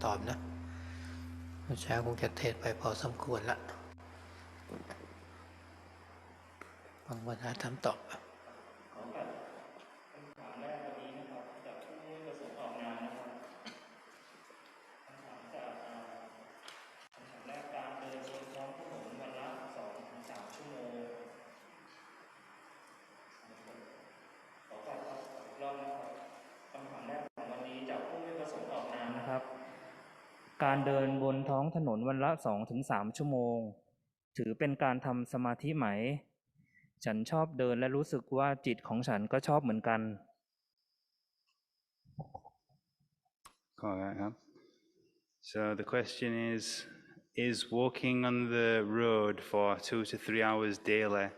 ำตอบนะเมื่อเช้าคงจะเทศไปพอสมควรละฟังปัญหาถามตอบการเดินบนท้องถนนวันละ 2-3 ชั่วโมงถือเป็นการทำสมาธิไหมฉันชอบเดินและรู้สึกว่าจิตของฉันก็ชอบเหมือนกัน So the question is walking on the road for 2 to 3 hours daily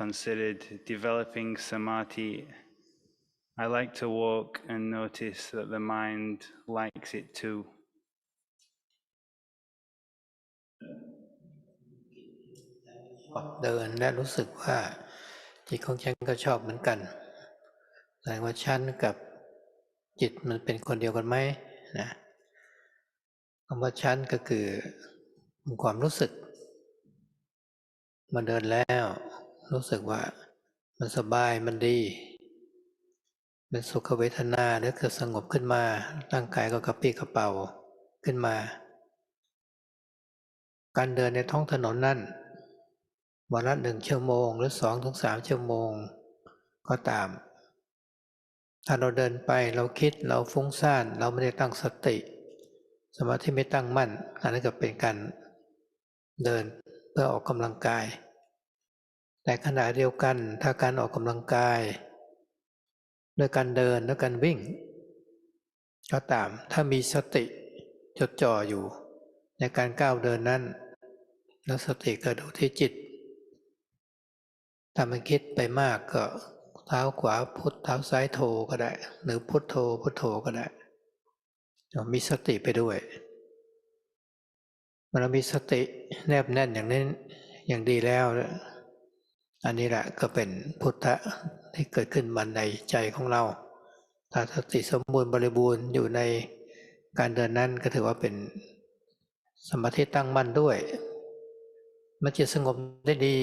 considered developing samadhi? I like to walk and notice that the mind likes it too.เดินและรู้สึกว่าจิตของฉันก็ชอบเหมือนกันแสดงว่าฉันกับจิตมันเป็นคนเดียวกันไหมนะคำว่าฉันก็คือความรู้สึกมันเดินแล้วรู้สึกว่ามันสบายมันดีเป็นสุขเวทนาหรือเกิดสงบขึ้นมาร่างกายก็กระปรี้กระเป๋าขึ้นมาการเดินในท้องถนนนั่นวันละ1 ชั่วโมงหรือ 2-3 ชั่วโมงก็ตามถ้าเราเดินไปเราคิดเราฟุ้งซ่านเราไม่ได้ตั้งสติสมาธิไม่ตั้งมั่นอันนั้นก็เป็นการเดินเพื่อออกกำลังกายแต่ขณะเดียวกันถ้าการออกกำลังกายด้วยการเดินด้วยการวิ่งก็ตามถ้ามีสติจดจ่ออยู่ในการก้าวเดินนั้นแล้วสติก็ดูที่จิตถ้ามันคิดไปมากก็เท้าขวาพุทเท้าซ้ายโทก็ได้หรือพุทโธพุทโธก็ได้มีสติไปด้วยเมื่อเรามีสติแนบแน่นอย่างนี้อย่างดีแล้วอันนี้แหละก็เป็นพุทธะที่เกิดขึ้นมาในใจของเราถ้าสติสมบูรณ์บริบูรณ์อยู่ในการเดินนั้นก็ถือว่าเป็นสมาธิตั้งมั่นด้วยมันจะสงบได้ดี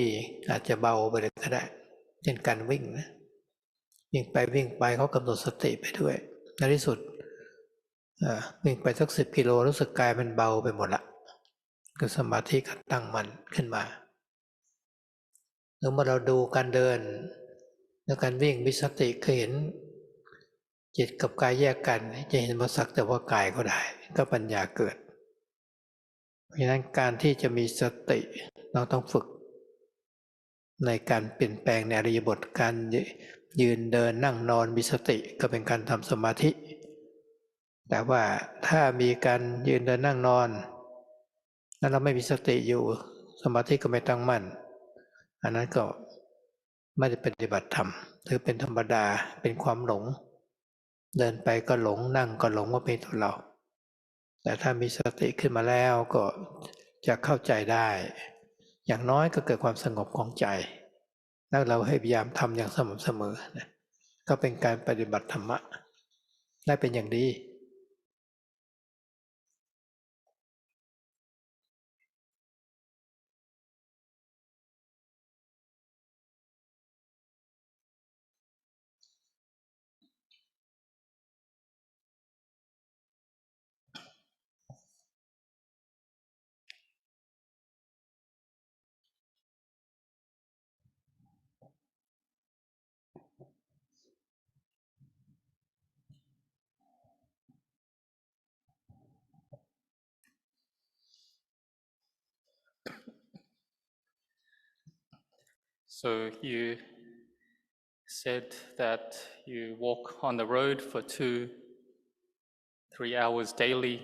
อาจจะเบาไปเลยก็ได้เช่นการวิ่งนะวิ่งไปเขากำหนดสติไปด้วยในที่สุดวิ่งไปสัก10 กิโลรู้สึกกายมันเบาไปหมดละคือสมาธิก็ตั้งมั่นขึ้นมาหรือเมื่อเราดูการเดินแล้วการวิ่งมีสติเคยเห็นจิตกับกายแยกกันจะเห็นว่าสักแต่ว่ากายก็ได้ก็ปัญญาเกิดเพราะฉะนั้นการที่จะมีสติเราต้องฝึกในการเปลี่ยนแปลงในอริยบทการยืนเดินนั่งนอนมีสติก็เป็นการทำสมาธิแต่ว่าถ้ามีการยืนเดินนั่งนอนแล้วเราไม่มีสติอยู่สมาธิก็ไม่ตั้งมั่นอันนั้นก็ไม่ได้ปฏิบัติธรรมถือเป็นธรรมดาเป็นความหลงเดินไปก็หลงนั่งก็หลงว่าเป็นตัวเราแต่ถ้ามีสติขึ้นมาแล้วก็จะเข้าใจได้อย่างน้อยก็เกิดความสงบของใจแล้วเราให้พยายามทำอย่างสม่ำเสมอนะก็เป็นการปฏิบัติธรรมะได้เป็นอย่างดี So you said that you walk on the road for 2-3 hours daily,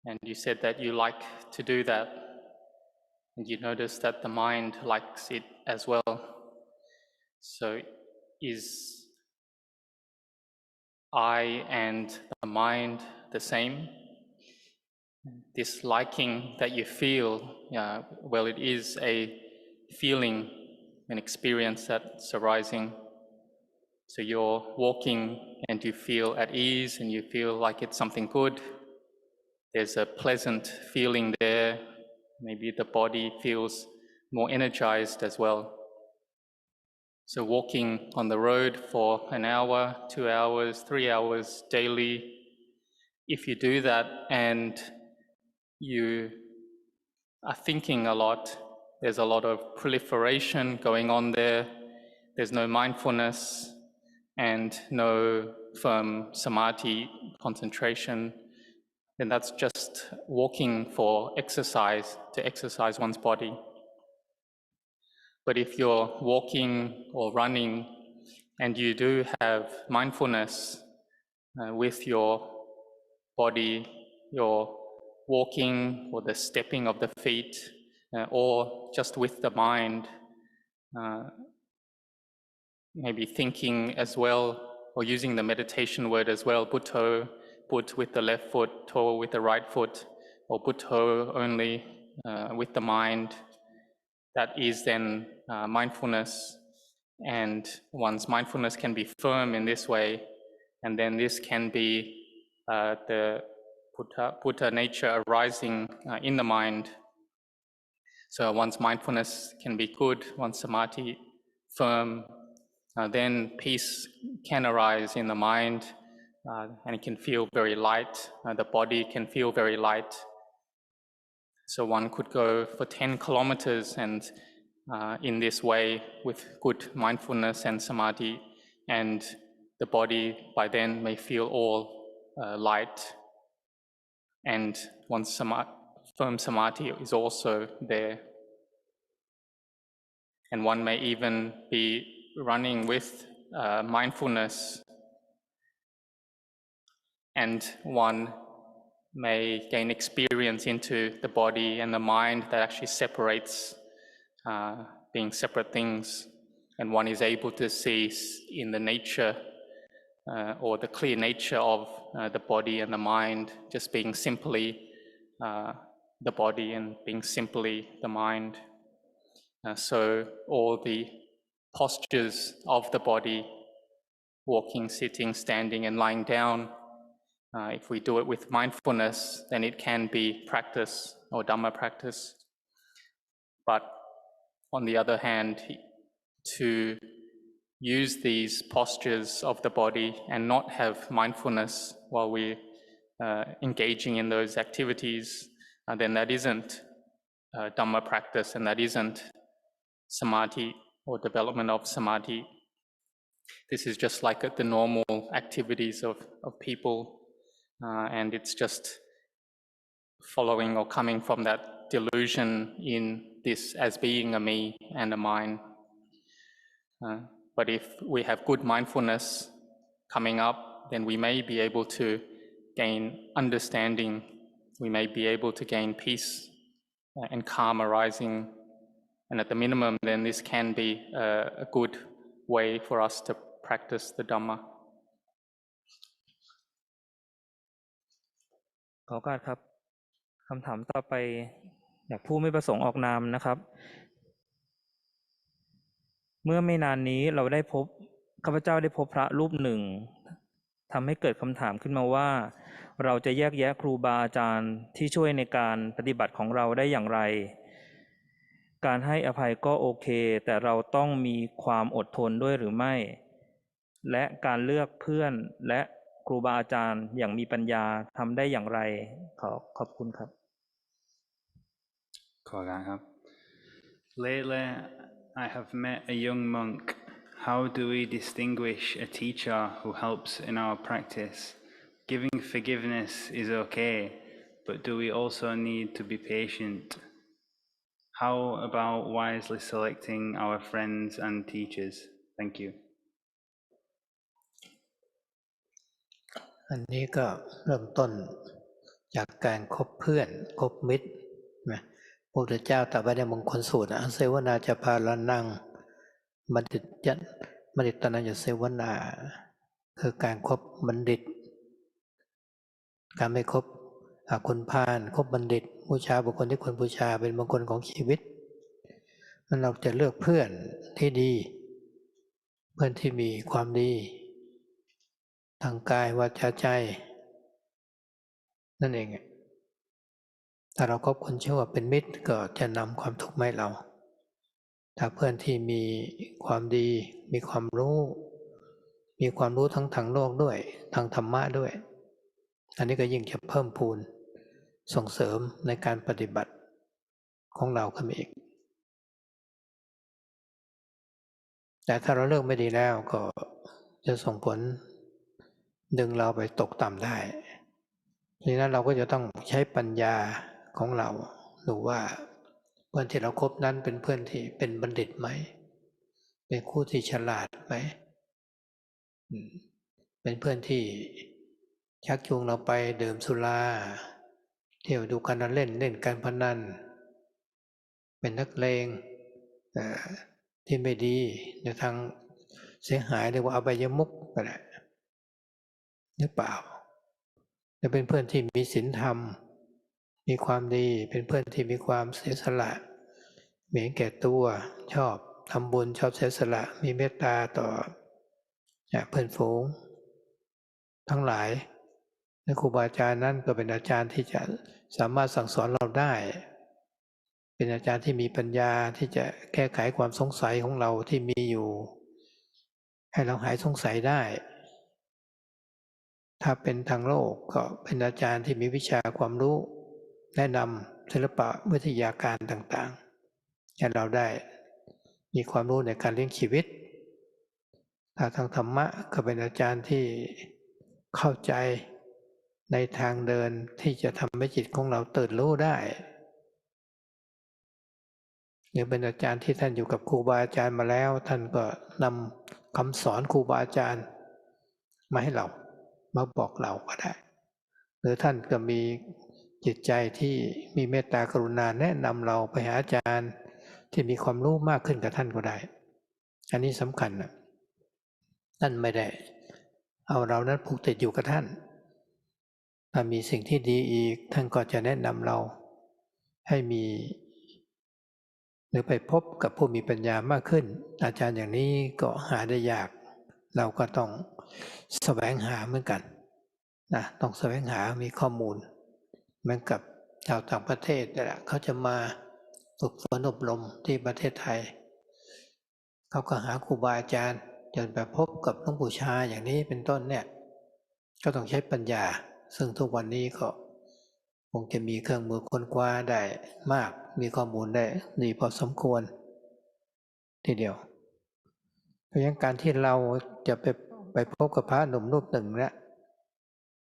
and you said that you like to do that, and you notice that the mind likes it as well. So is I and the mind the same? This liking that you feel, well, it is a feeling, an experience that's arising. So you're walking and you feel at ease and you feel like it's something good, there's a pleasant feeling there. Maybe the body feels more energized as well. So walking on the road for an hour, 2 hours, 3 hours daily, if you do that and you are thinking a lot, there's a lot of proliferation going on there, there's no mindfulness and no firm samadhi concentration, then that's just walking for exercise, to exercise one's body. But if you're walking or running and you do have mindfulness with your body, your walking or the stepping of the feet, or just with the mind, maybe thinking as well, or using the meditation word as well, Butto, put with the left foot, To with the right foot, or Butto only with the mind. That is then mindfulness, and one's mindfulness can be firm in this way, and then this can be the Buddha nature arising in the mind. So one's mindfulness can be good, one's samadhi firm, then peace can arise in the mind, and it can feel very light, the body can feel very light. So one could go for 10 kilometers and in this way with good mindfulness and samadhi, and the body by then may feel all light, and one's firm samadhi is also there. And one may even be running with mindfulness, and one may gain experience into the body and the mind that actually separates, being separate things, and one is able to see in the nature or the clear nature of the body and the mind just being simply the body and being simply the mind. So all the postures of the body, walking, sitting, standing and lying down, if we do it with mindfulness, then it can be practice or Dhamma practice. But on the other hand, to use these postures of the body and not have mindfulness while we're engaging in those activities, then that isn't Dhamma practice, and that isn't samadhi or development of samadhi. This is just like the normal activities of people, and it's just following or coming from that delusion in this as being a me and a mine. But if we have good mindfulness coming up, then we may be able to gain understanding, we may be able to gain peace and calm arising, and at the minimum then this can be a good way for us to practice the Dhamma. ขอโอกาสครับคำถามต่อไปจากผู้ไม่ประสงค์ออกนามนะครับเมื่อไม่นานนี้ข้าพเจ้าได้พบพระรูปหนึ่งทำให้เกิดคำถามขึ้นมาว่าเราจะแยกแยะครูบาอาจารย์ที่ช่วยในการปฏิบัติของเราได้อย่างไรการให้อภัยก็โอเคแต่เราต้องมีความอดทนด้วยหรือไม่และการเลือกเพื่อนและครูบาอาจารย์อย่างมีปัญญาทำได้อย่างไรขอบคุณครับขอการครับ Lately, I have met a young monk. How do we distinguish a teacher who helps in our practice? Giving forgiveness is okay, but do we also need to be patient? How about wisely selecting our friends and teachers? Thank you. อันนี้ก็เริ่มต้นจากการคบเพื่อนคบมิตรนะพระพุทธเจ้าตรัสไว้ในมงคลสูตรเสวนาจะพาลนังบัณฑิตตนัญญเสวนาคือการคบบัณฑิตการไม่คบคนพาลคบบัณฑิตบูชาบุคคลที่ควรบูชาเป็นมงคลของชีวิตเราจะเลือกเพื่อนที่ดีเพื่อนที่มีความดีทางกายวาจาใจนั่นเอง ถ้าเราคบคนชั่วเป็นมิตรก็จะนำความทุกข์มาให้เราถ้าเพื่อนที่มีความดีมีความรู้ทั้งทางโลกด้วยทางธรรมะด้วยอันนี้ก็ยิ่งจะเพิ่มพูนส่งเสริมในการปฏิบัติของเราขึ้นมาอีกแต่ถ้าเราเลือกไม่ดีแล้วก็จะส่งผลดึงเราไปตกต่ำได้ดังนั้นเราก็จะต้องใช้ปัญญาของเราดูว่าเพื่อนที่เราคบนั้นเป็นเพื่อนที่เป็นบัณฑิตไหมเป็นคู่ที่ฉลาดไหมเป็นเพื่อนที่ชักจูงเราไปดื่มสุราเที่ยวดูการเล่นการพนันเป็นนักเลงที่ไม่ดีในทางเสียหายเรียกว่าอบายมุขก็ได้หรือเปล่าจะเป็นเพื่อนที่มีศีลธรรมมีความดีเป็นเพื่อนที่มีความเสียสละไม่เห็นแก่ตัวชอบทำบุญชอบเสียสละมีเมตตาต่อเพื่อนฝูงทั้งหลายและครูบาอาจารย์นั้นก็เป็นอาจารย์ที่จะสามารถสั่งสอนเราได้เป็นอาจารย์ที่มีปัญญาที่จะแก้ไขความสงสัยของเราที่มีอยู่ให้เราหายสงสัยได้ถ้าเป็นทางโลกก็เป็นอาจารย์ที่มีวิชาความรู้แนะนำศิลปะวิทยาการต่างๆให้เราได้มีความรู้ในการเลี้ยงชีวิตถ้าทางธรรมะก็เป็นอาจารย์ที่เข้าใจในทางเดินที่จะทำให้จิตของเราตื่นรู้ได้หรือเป็นอาจารย์ที่ท่านอยู่กับครูบาอาจารย์มาแล้วท่านก็นำคำสอนครูบาอาจารย์มาให้เรามาบอกเราก็ได้หรือท่านก็มีจิตใจที่มีเมตตากรุณาแนะนำเราไปหาอาจารย์ที่มีความรู้มากขึ้นกับท่านก็ได้อันนี้สำคัญนะท่านไม่ได้เอาเรานั้นผูกติดอยู่กับท่านถ้ามีสิ่งที่ดีอีกท่านก็จะแนะนำเราให้มีหรือไปพบกับผู้มีปัญญามากขึ้นอาจารย์อย่างนี้ก็หาได้ยากเราก็ต้องแสวงหาเหมือนกันนะต้องแสวงหามีข้อมูลเหมือนกับชาวต่างประเทศนี่แหละเขาจะมาฝึกฝนอบรมที่ประเทศไทยเขาก็หาครูบาอาจารย์จนไปพบกับหลวงปู่ชาอย่างนี้เป็นต้นเนี่ยก็ต้องใช้ปัญญาซึ่งทุกวันนี้ก็คงจะมีเครื่องมือค้นคว้าได้มากมีข้อมูลได้ดีพอสมควรทีเดียวเพราะฉะนั้นการที่เราจะไปพบกับพระหนุ่มรูปหนึ่งเนี่ย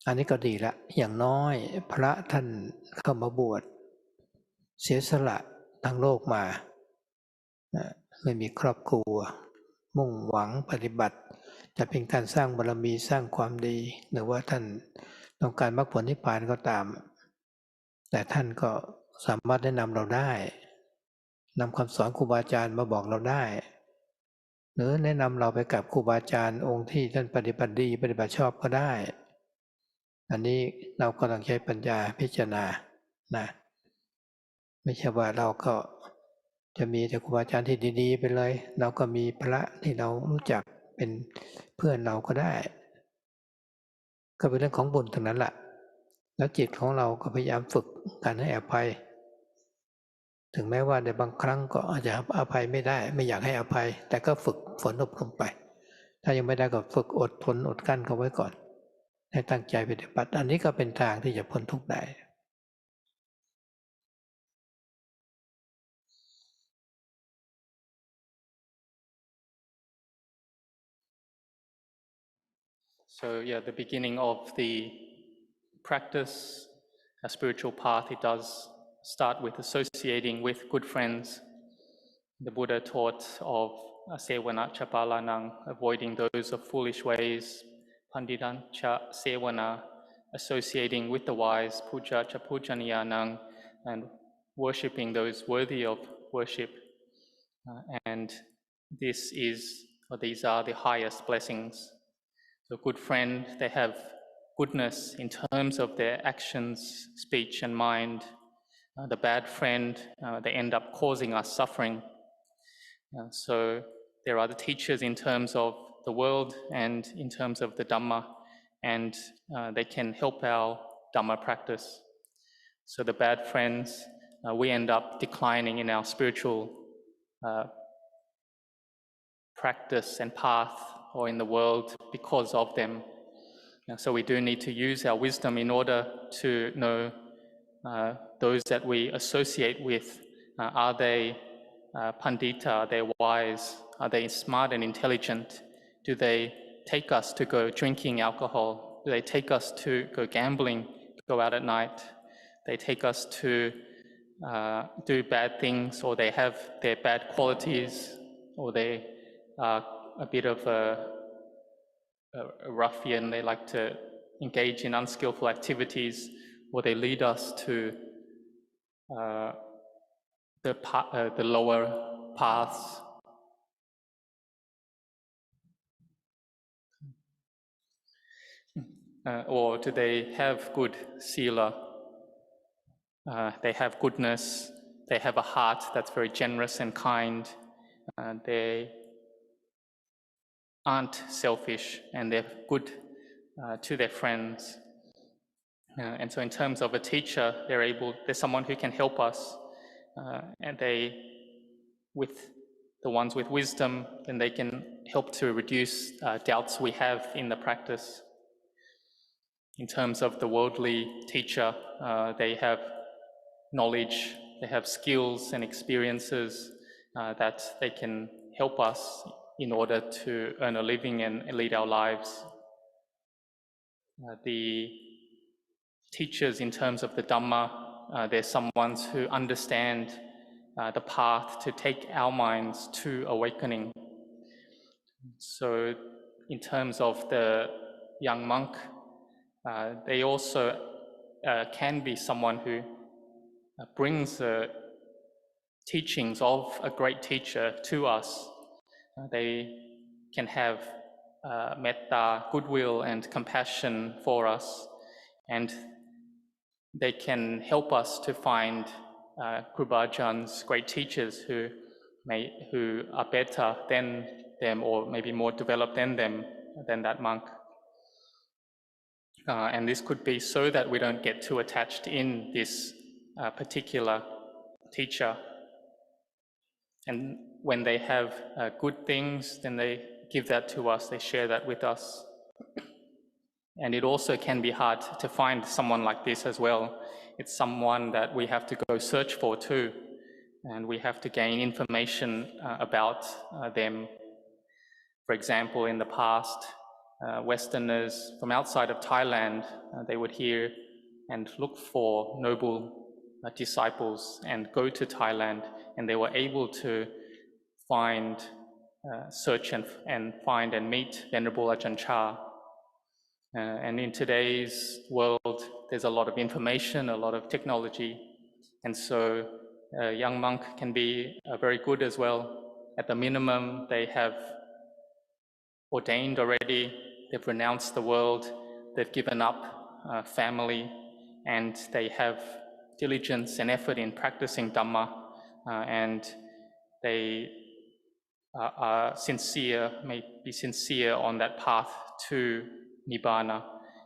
อันนี้ก็ดีละอย่างน้อยพระท่านเข้ามาบวชเสียสละทางโลกมาไม่มีครอบครัวมุ่งหวังปฏิบัติจะเป็นการสร้างบารมีสร้างความดีหรือว่าท่านต้องการมรรคผลนิพพานก็ตามแต่ท่านก็สามารถแนะนำเราได้นำคำสอนครูบาอาจารย์มาบอกเราได้หรือแนะนำเราไปกับครูบาอาจารย์องค์ที่ท่านปฏิบัติดีปฏิบัติชอบก็ได้อันนี้เราก็ต้องใช้ปัญญาพิจารณานะไม่ใช่ว่าเราก็จะมีแต่ครูบาอาจารย์ที่ดีๆไปเลยเราก็มีพระที่เรารู้จักเป็นเพื่อนเราก็ได้ก็เป็นเรื่องของบุญทั้งนั้นแหละแล้วจิตของเราก็พยายามฝึกการให้อภัยถึงแม้ว่าในบางครั้งก็อาจจะอภัยไม่ได้ไม่อยากให้อภัยแต่ก็ฝึกฝนอบรมไปถ้ายังไม่ได้ก็ฝึกอดทนอดกั้นเขาไว้ก่อนให้ตั้งใจปฏิบัติอันนี้ก็เป็นทางที่จะพ้นทุกข์ได้ So yeah, the beginning of the practice, a spiritual path, it does start with associating with good friends. The Buddha taught of sewana cha palanang, avoiding those of foolish ways, panditan cha sewana, associating with the wise, puja cha pujaniyanang, and worshipping those worthy of worship. And these are the highest blessings. The good friend, they have goodness in terms of their actions, speech, and mind. The bad friend, they end up causing us suffering. So there are the teachers in terms of the world and in terms of the Dhamma, and they can help our Dhamma practice. So the bad friends, we end up declining in our spiritual practice and path or in the world because of them. So we do need to use our wisdom in order to know those that we associate with. Are they pandita? Are they wise? Are they smart and intelligent? Do they take us to go drinking alcohol? Do they take us to go gambling, go out at night? They take us to do bad things, or they have their bad qualities, or they are a bit of a ruffian. They like to engage in unskillful activities, or they lead us to the lower paths. Or do they have good sila? They have goodness, they have a heart that's very generous and kind, they aren't selfish, and they're good to their friends. And so in terms of a teacher, there's someone who can help us, and with the ones with wisdom, then they can help to reduce doubts we have in the practice. In terms of the worldly teacher, they have knowledge, they have skills and experiences that they can help us in order to earn a living and lead our lives. The teachers in terms of the Dhamma, they're someone who understand the path to take our minds to awakening. So in terms of the young monk, they also can be someone who brings the teachings of a great teacher to us. They can have metta, goodwill and compassion for us, and they can help us to find Krubajans, great teachers who are better than them, or maybe more developed than that monk. And this could be so that we don't get too attached in this particular teacher. And when they have good things, then they give that to us, they share that with us. And it also can be hard to find someone like this as well. It's someone that we have to go search for too, and we have to gain information about them. For example, in the past, Westerners from outside of Thailand, they would hear and look for noble disciples and go to Thailand, and they were able to find, search and find and meet Venerable Ajahn Chah. And in today's world, there's a lot of information, a lot of technology, and so a young monk can be very good as well. At the minimum, they have ordained already, they've renounced the world, they've given up family, and they have diligence and effort in practicing Dhamma, and they are sincere, may be sincere on that path to Nibbana,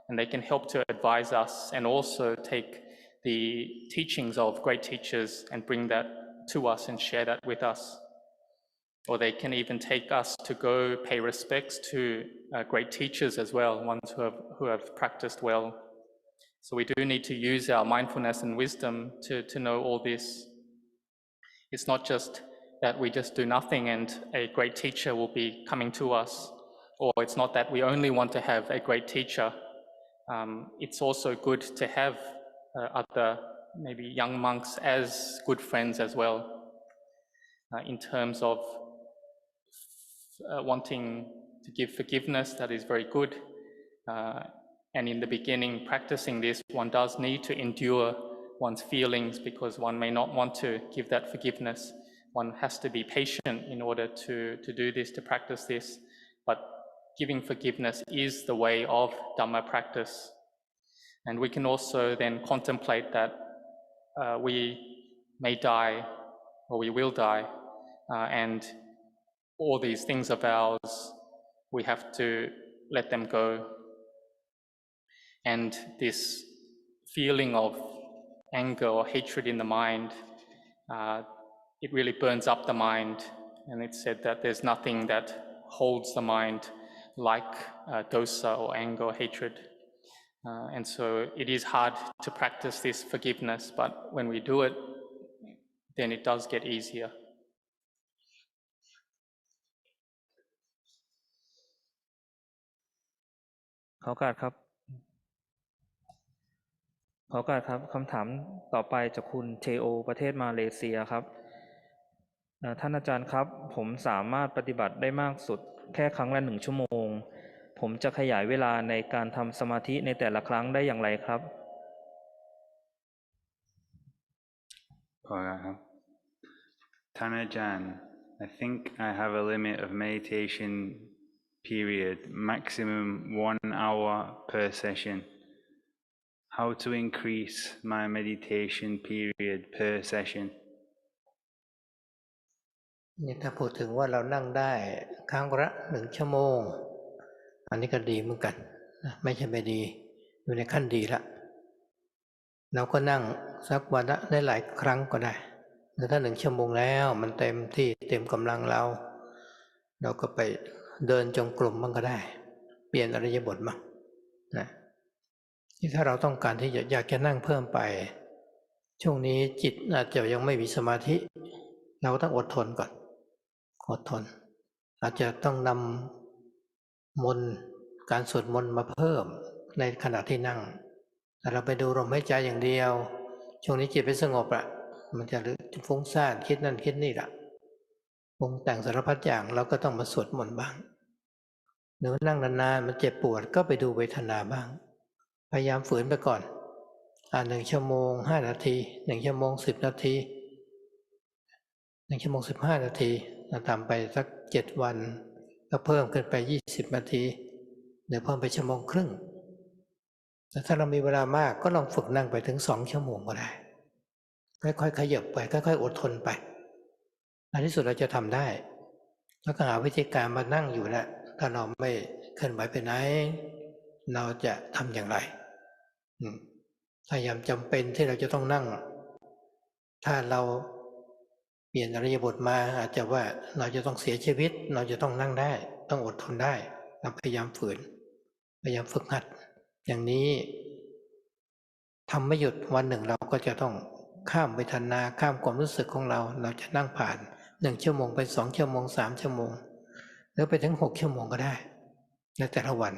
and they can help to advise us and also take the teachings of great teachers and bring that to us and share that with us. Or they can even take us to go pay respects to great teachers as well, ones who have practiced well. So we do need to use our mindfulness and wisdom to know all this. It's not just that we just do nothing and a great teacher will be coming to us, or it's not that we only want to have a great teacher. It's also good to have other, maybe young monks as good friends as well, in terms of wanting to give forgiveness. That is very good. And in the beginning, practicing this, one does need to endure one's feelings because one may not want to give that forgiveness. One has to be patient in order to do this, to practice this. But giving forgiveness is the way of Dhamma practice. And we can also then contemplate that we may die, or we will die, and all these things of ours, we have to let them go. And this feeling of anger or hatred in the mind, it really burns up the mind. And it's said that there's nothing that holds the mind like dosa or anger or hatred. And so it is hard to practice this forgiveness, but when we do it, then it does get easier. ขอโอกาสครับคำถามต่อไปจากคุณเทโอประเทศมาเลเซียครับท่านอาจารย์ครับผมสามารถปฏิบัติได้มากสุดแค่ครั้งละ1 ชั่วโมงผมจะขยายเวลาในการทำสมาธิในแต่ละครั้งได้อย่างไรครับท่านอาจารย์ I think I have a limit of meditation period, maximum 1 hour per session. How to increase my meditation period per session? นี่ถ้าพูดถึงว่าเรานั่งได้ครั้งละ1 ชั่วโมงอันนี้ก็ดีเหมือนกันไม่ใช่ไม่ดีอยู่ในขั้นดีละเราก็นั่งสักวันละได้หลายครั้งก็ได้แต่ถ้า1 ชั่วโมงแล้วมันเต็มที่เต็มกำลังเราก็ไปเดินจงกรมบ้างก็ได้เปลี่ยนอิริยาบถบ้างนะที่ถ้าเราต้องการที่อยากจะนั่งเพิ่มไปช่วงนี้จิตอาจจะยังไม่มีสมาธิเราต้องอดทนก่อนอดทนอาจจะต้องนำมนต์การสวดมนต์มาเพิ่มในขณะที่นั่งแต่เราไปดูลมหายใจอย่างเดียวช่วงนี้จิตไม่สงบละมันจะฟุ้งซ่านคิดนั่นคิดนี่ละปรุงแต่งสารพัดอย่างเราก็ต้องมาสวดมนต์บ้างหรือนั่งนานๆมันเจ็บปวดก็ไปดูเวทนาบ้างพยายามฝืนไปก่อน1 ชั่วโมง5 นาที1 ชั่วโมง10 นาที1 ชั่วโมง15 นาทีเราทำไปสัก7 วันก็เพิ่มขึ้นไป20 นาทีหรือเพิ่มไป1 ชั่วโมงครึ่งแต่ถ้าเรามีเวลามากก็ลองฝึกนั่งไปถึง2 ชั่วโมงก็ได้ค่อยๆขยับไปค่อยๆอดทนไปในที่สุดเราจะทำได้แล้วก็หาวิธีการมานั่งอยู่แล้วถ้าเราไม่เคลื่อนไหวไปไหนเราจะทำอย่างไรถ้ายามจำเป็นที่เราจะต้องนั่งถ้าเราเปลี่ยนอิริยาบถมาอาจจะว่าเราจะต้องเสียชีวิตเราจะต้องนั่งได้ต้องอดทนได้เราพยายามฝืนพยายามฝึกหัดอย่างนี้ทำไม่หยุดวันหนึ่งเราก็จะต้องข้ามเวทนาข้ามความรู้สึกของเราจะนั่งผ่าน1 ชั่วโมงไป2 ชั่วโมง3 ชั่วโมงหรือไปถึง6 ชั่วโมงก็ได้ในแต่ละวัน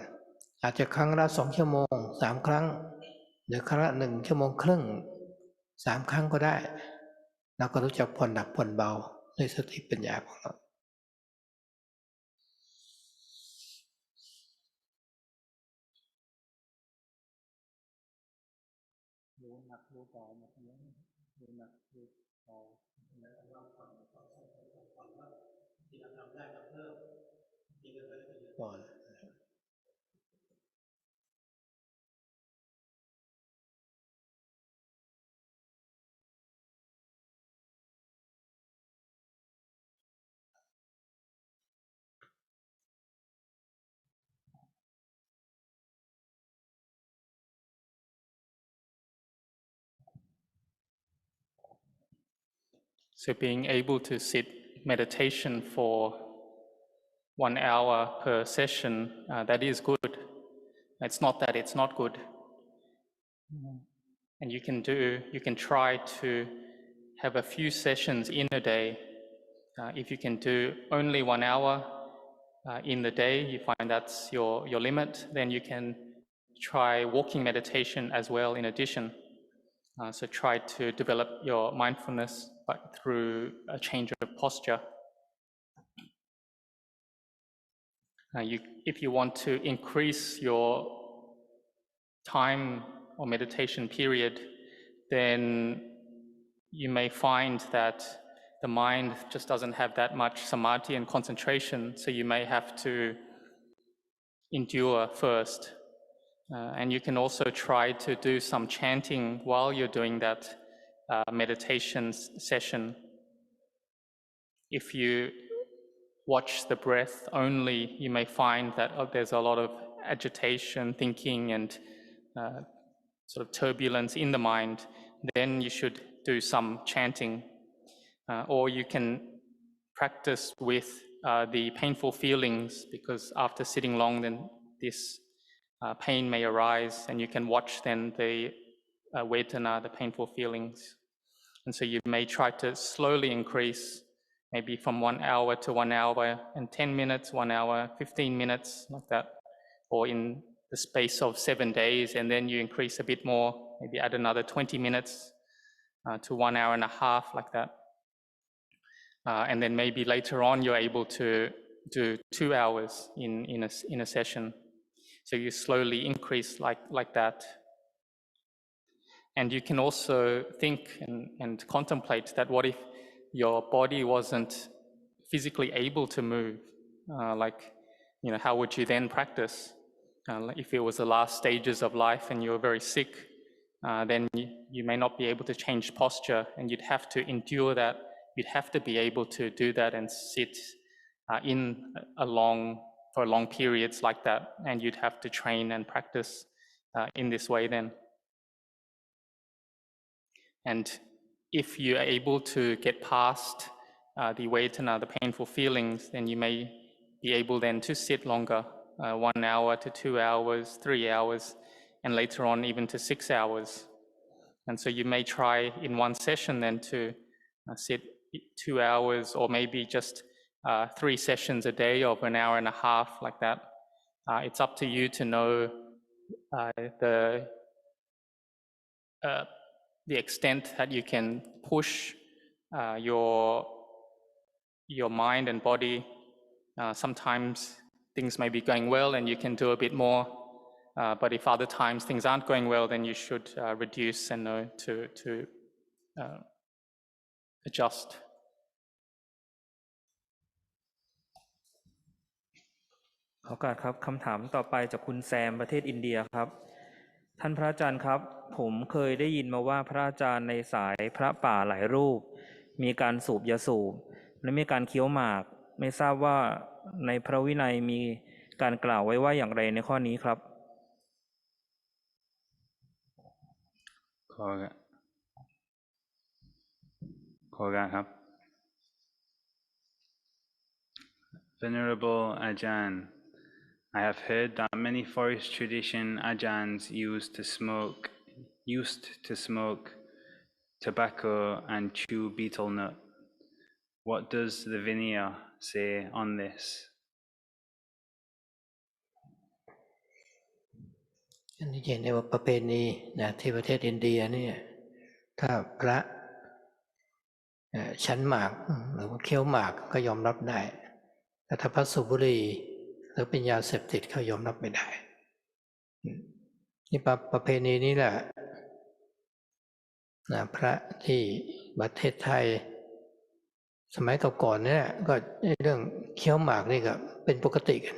อาจจะครั้งละ2 ชั่วโมง3 ครั้งหรือครั้งละ1 ชั่วโมงครึ่ง3 ครั้งก็ได้เราก็รู้จักผ่อนหนักผ่อนเบาด้วยสติปัญญาของเรารู้หนักรู้เบาหมดเลยรู้หนักรู้เบาแล้วเราผ่อนว่าที่เราทำได้ก็เพิ่มที่เราได้ก็ก่อน So being able to sit meditation for 1 hour per session, that is good. It's not that it's not good. And you can try to have a few sessions in a day. If you can do only 1 hour in the day, you find that's your limit, then you can try walking meditation as well in addition. So try to develop your mindfulness through a change of posture. If you want to increase your time or meditation period, then you may find that the mind just doesn't have that much samadhi and concentration, so you may have to endure first. And you can also try to do some chanting while you're doing that meditation session. If you watch the breath only, you may find that there's a lot of agitation, thinking, and sort of turbulence in the mind. then you should do some chanting, or you can practice with the painful feelings, because after sitting long, then this pain may arise, and you can watch then the vedana, the painful feelings. And so you may try to slowly increase, maybe from 1 hour to 1 hour and 10 minutes, 1 hour, 15 minutes, like that, or in the space of 7 days, and then you increase a bit more, maybe add another 20 minutes to 1 hour and a half, like that. And then maybe later on you're able to do 2 hours in a session. So you slowly increase like that. And you can also think and contemplate that what if your body wasn't physically able to move? How would you then practice? If it was the last stages of life and you were very sick, then you may not be able to change posture, and you'd have to endure that. You'd have to be able to do that and sit for long periods like that, and you'd have to train and practice in this way then. And if you're able to get past the vedana, the painful feelings, then you may be able then to sit longer, 1 hour to 2 hours, 3 hours, and later on even to 6 hours. And so you may try in one session then to sit 2 hours, or maybe just 3 sessions a day of 1 hour and a half, like that. It's up to you to know the extent that you can push your mind and body. Sometimes things may be going well and you can do a bit more, but if other times things aren't going well, then you should reduce and know to adjust. ขอโอกาสครับคำถามต่อไปจากคุณแซมประเทศอินเดียครับ ท่านพระอาจารย์ครับผมเคยได้ยินมาว่าพระอาจารย์ในสายพระป่าหลายรูปมีการสูบยาสูบและมีการเคี้ยวหมากไม่ทราบว่าในพระวินัยมีการกล่าวไว้ว่าอย่างไรในข้อนี้ครับ ขอการครับ Venerable Ajahn, I have heard that many forest tradition Ajahns used to smoke tobacco and chew betel nut. What does the Vinaya say on this? อันนี้เห็นได้ว่าประเพณีนะที่ประเทศอินเดียนี่ถ้าพระฉันหมากหรือว่าเคี้ยวหมากก็ยอมรับได้แต่ถ้าพระสูบบุหรี่หรือเป็นยาเสพติดเขายอมรับไม่ได้นี่ประเพณีนี้แหละนะพระที่ประเทศไทยสมัยก่อนเนี่ยก็เรื่องเคี้ยวหมากนี่ก็เป็นปกติกัน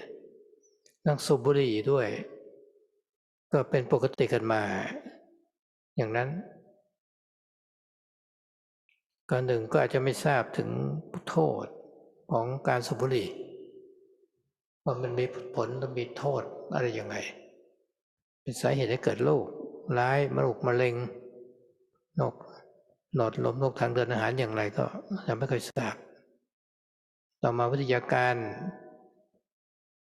เรื่องสูบบุหรี่ด้วยก็เป็นปกติกันมาอย่างนั้นก่อนหนึ่งก็อาจจะไม่ทราบถึงโทษของการสูบบุหรี่ว่ามันมีผลและมีโทษอะไรยังไงเป็นสาเหตุให้เกิดโรคร้ายมะเร็งหลอดลมโรคทางเดินอาหารอย่างไรก็ยังไม่เคยทราบต่อมาวิทยาการ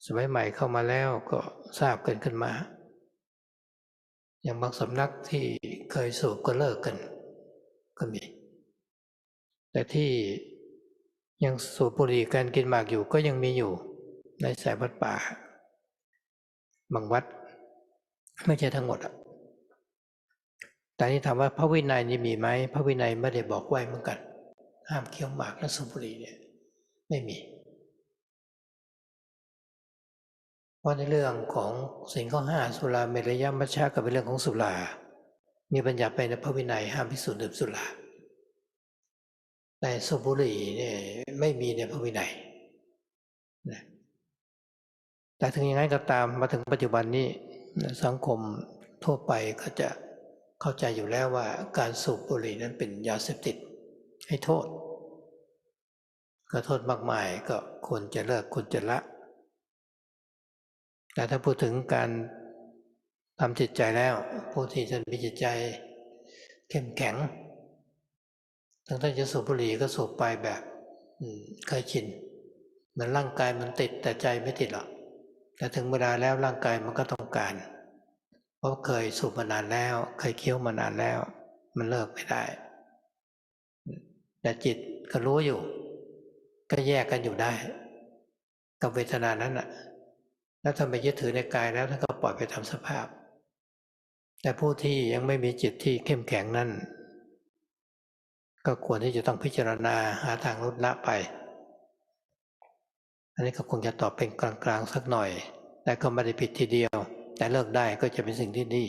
สมัยใหม่เข้ามาแล้วก็ทราบกันขึ้นมาอย่างบางสำนักที่เคยสูบก็เลิกกันก็มีแต่ที่ยังสูบบุหรี่การกินหมากอยู่ก็ยังมีอยู่ในสายวัดป่าบางวัดไม่ใช่ทั้งหมดแต่นี่ถามว่าพระวินัยนี่มีไหมพระวินัยไม่ได้บอกไว้เหมือนกันห้ามเคี้ยวหมากและสูบบุหรี่เนี่ยไม่มีเพราะในเรื่องของศีลข้อ5สุราเมรยมัชฌะกับเป็นเรื่องของสุรามีบัญญัติไปในพระวินัยห้ามภิกษุดื่มสุราแต่สูบบุหรี่เนี่ยไม่มีในพระวินัยนะแต่ถึงอย่างนั้นก็ตามมาถึงปัจจุบันนี้สังคมทั่วไปก็จะเข้าใจอยู่แล้วว่าการสูบบุหรี่นั้นเป็นยาเสพติดให้โทษก็โทษมากมายก็ควรจะเลิกควรจะละแต่ถ้าพูดถึงการทำจิตใจแล้วผู้ที่จะมีจิตใจ เข้มแข็งทั้งท่านจะสูบบุหรี่ก็สูบไปแบบเคยชินเหมือนร่างกายมันติดแต่ใจไม่ติดหรอกแต่ถึงเวลาแล้วร่างกายมันก็ต้องการเพราะเคยสูบมานานแล้วเคยเคี้ยวมานานแล้วมันเลิกไม่ได้แต่จิตก็รู้อยู่ก็แยกกันอยู่ได้กับเวทนานั้นน่ะแล้วถ้าไม่ยึดถือในกายแล้วท่านก็ปล่อยไปตามสภาพแต่ผู้ที่ยังไม่มีจิตที่เข้มแข็งนั่นก็ควรที่จะต้องพิจารณาหาทางลดละไปอันนี้ก็คงจะตอบเป็นกลางๆสักหน่อยแต่ก็ไม่ได้ผิดทีเดียวแต่เลิกได้ก็จะเป็นสิ่งที่ดี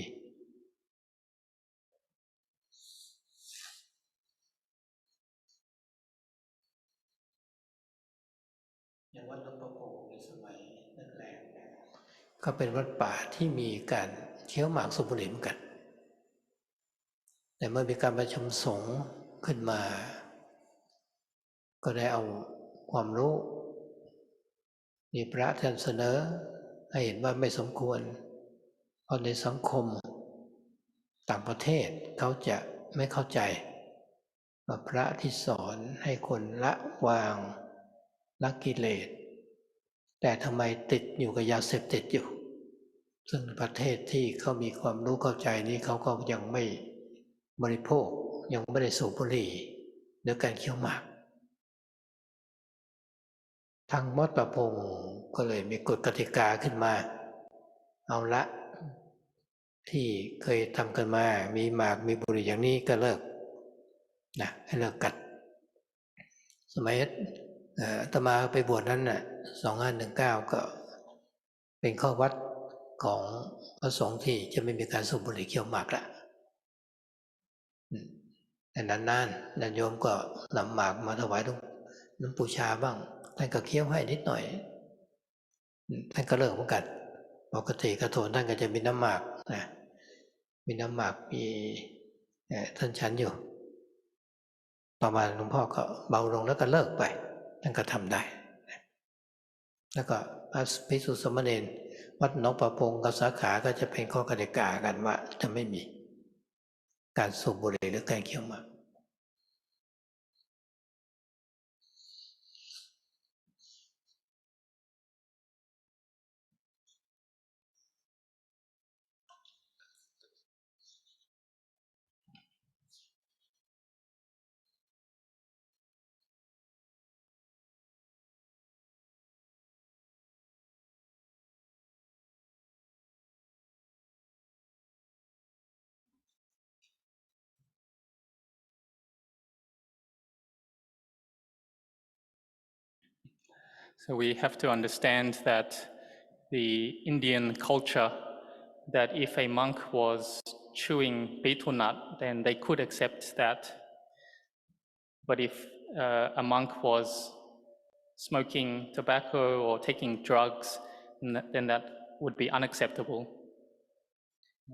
อย่างวัดหลวงปู่ในสมัยแรกๆก็เป็นวัดป่าที่มีการเคี้ยวหมากสูบบุหรี่เหมือนกันแต่เมื่อมีการประชุมสงฆ์ขึ้นมาก็ได้เอาความรู้มีพระท่านเสนอให้เห็นว่าไม่สมควรเพราะในสังคมต่างประเทศเขาจะไม่เข้าใจว่าพระที่สอนให้คนละวางละกิเลสแต่ทำไมติดอยู่กับยาเสพติดอยู่ซึ่งประเทศที่เขามีความรู้เข้าใจนี้เขาก็ยังไม่บริโภคยังไม่ได้สูบบุหรี่หรือการเคี้ยวหมากทางวัดประพงศ์ก็เลยมีกฎกติกาขึ้นมาเอาละที่เคยทำกันมามีหมากมีบุหรี่อย่างนี้ก็เลิกนะให้เลิกกันสมัยอาตมาไปบวชนั้นน่ะ2519ก็เป็นข้อวัดของพระสงฆ์ที่จะไม่มีการสูบบุหรี่เคี้ยวหมากละแต่นานๆญาติโยมก็นำหมากมาถวายหลวงปู่ชาบ้างท่านก็เคี้ยวให้นิดหน่อยท่านก็เลิกเหมือนกันปกติกระโถนท่านก็จะมีน้ำหมากนะมีน้ำหมากมีท่านฉันอยู่ต่อมาหลวงพ่อก็เบาลงแล้วก็เลิกไปท่านก็ทำได้แล้วก็พระภิกษุสามเณรวัดหนองประพงกับสาขาก็จะเป็นข้อกติกากันว่าจะไม่มีการสูบบุหรี่หรือการเคี้ยวหมากSo we have to understand that the Indian culture, that if a monk was chewing betel nut, then they could accept that. But if a monk was smoking tobacco or taking drugs, then that would be unacceptable.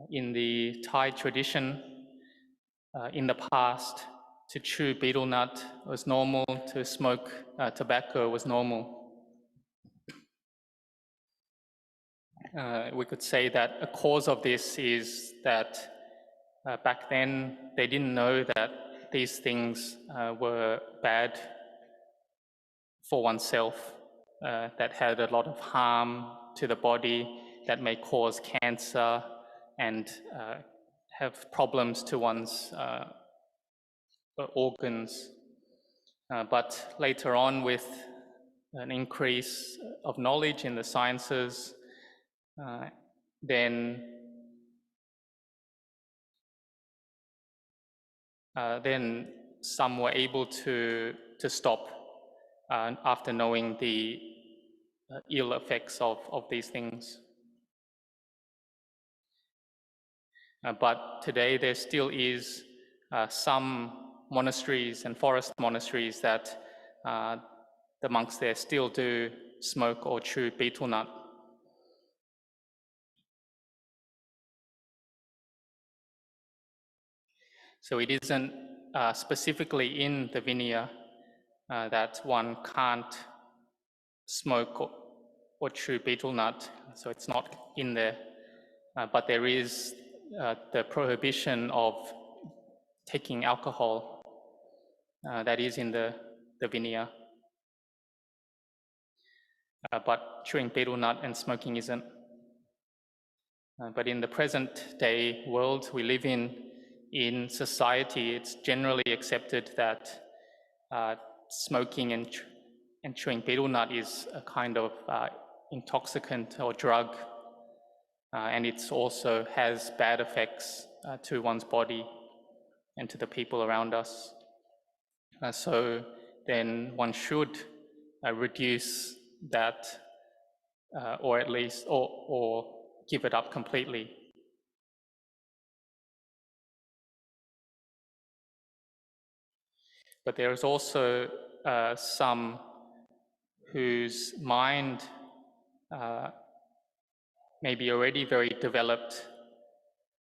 In the Thai tradition, in the past, to chew betel nut was normal, to smoke tobacco was normal. We could say that a cause of this is that back then they didn't know that these things were bad for oneself, that had a lot of harm to the body, that may cause cancer and have problems to one's organs. But later on, with an increase of knowledge in the sciences, then some were able to stop after knowing the ill effects of these things. But today there still is some monasteries and forest monasteries that the monks there still do smoke or chew betel nut. So it isn't specifically in the Vinaya that one can't smoke or chew betel nut, so it's not in there. But there is the prohibition of taking alcohol that is in the Vinaya. But chewing betel nut and smoking isn't. But in the present day world we live in society, it's generally accepted that smoking and chewing betel nut is a kind of intoxicant or drug, and it also has bad effects to one's body and to the people around us. So then one should reduce that, or at least, or give it up completely. But there is also some whose mind may be already very developed,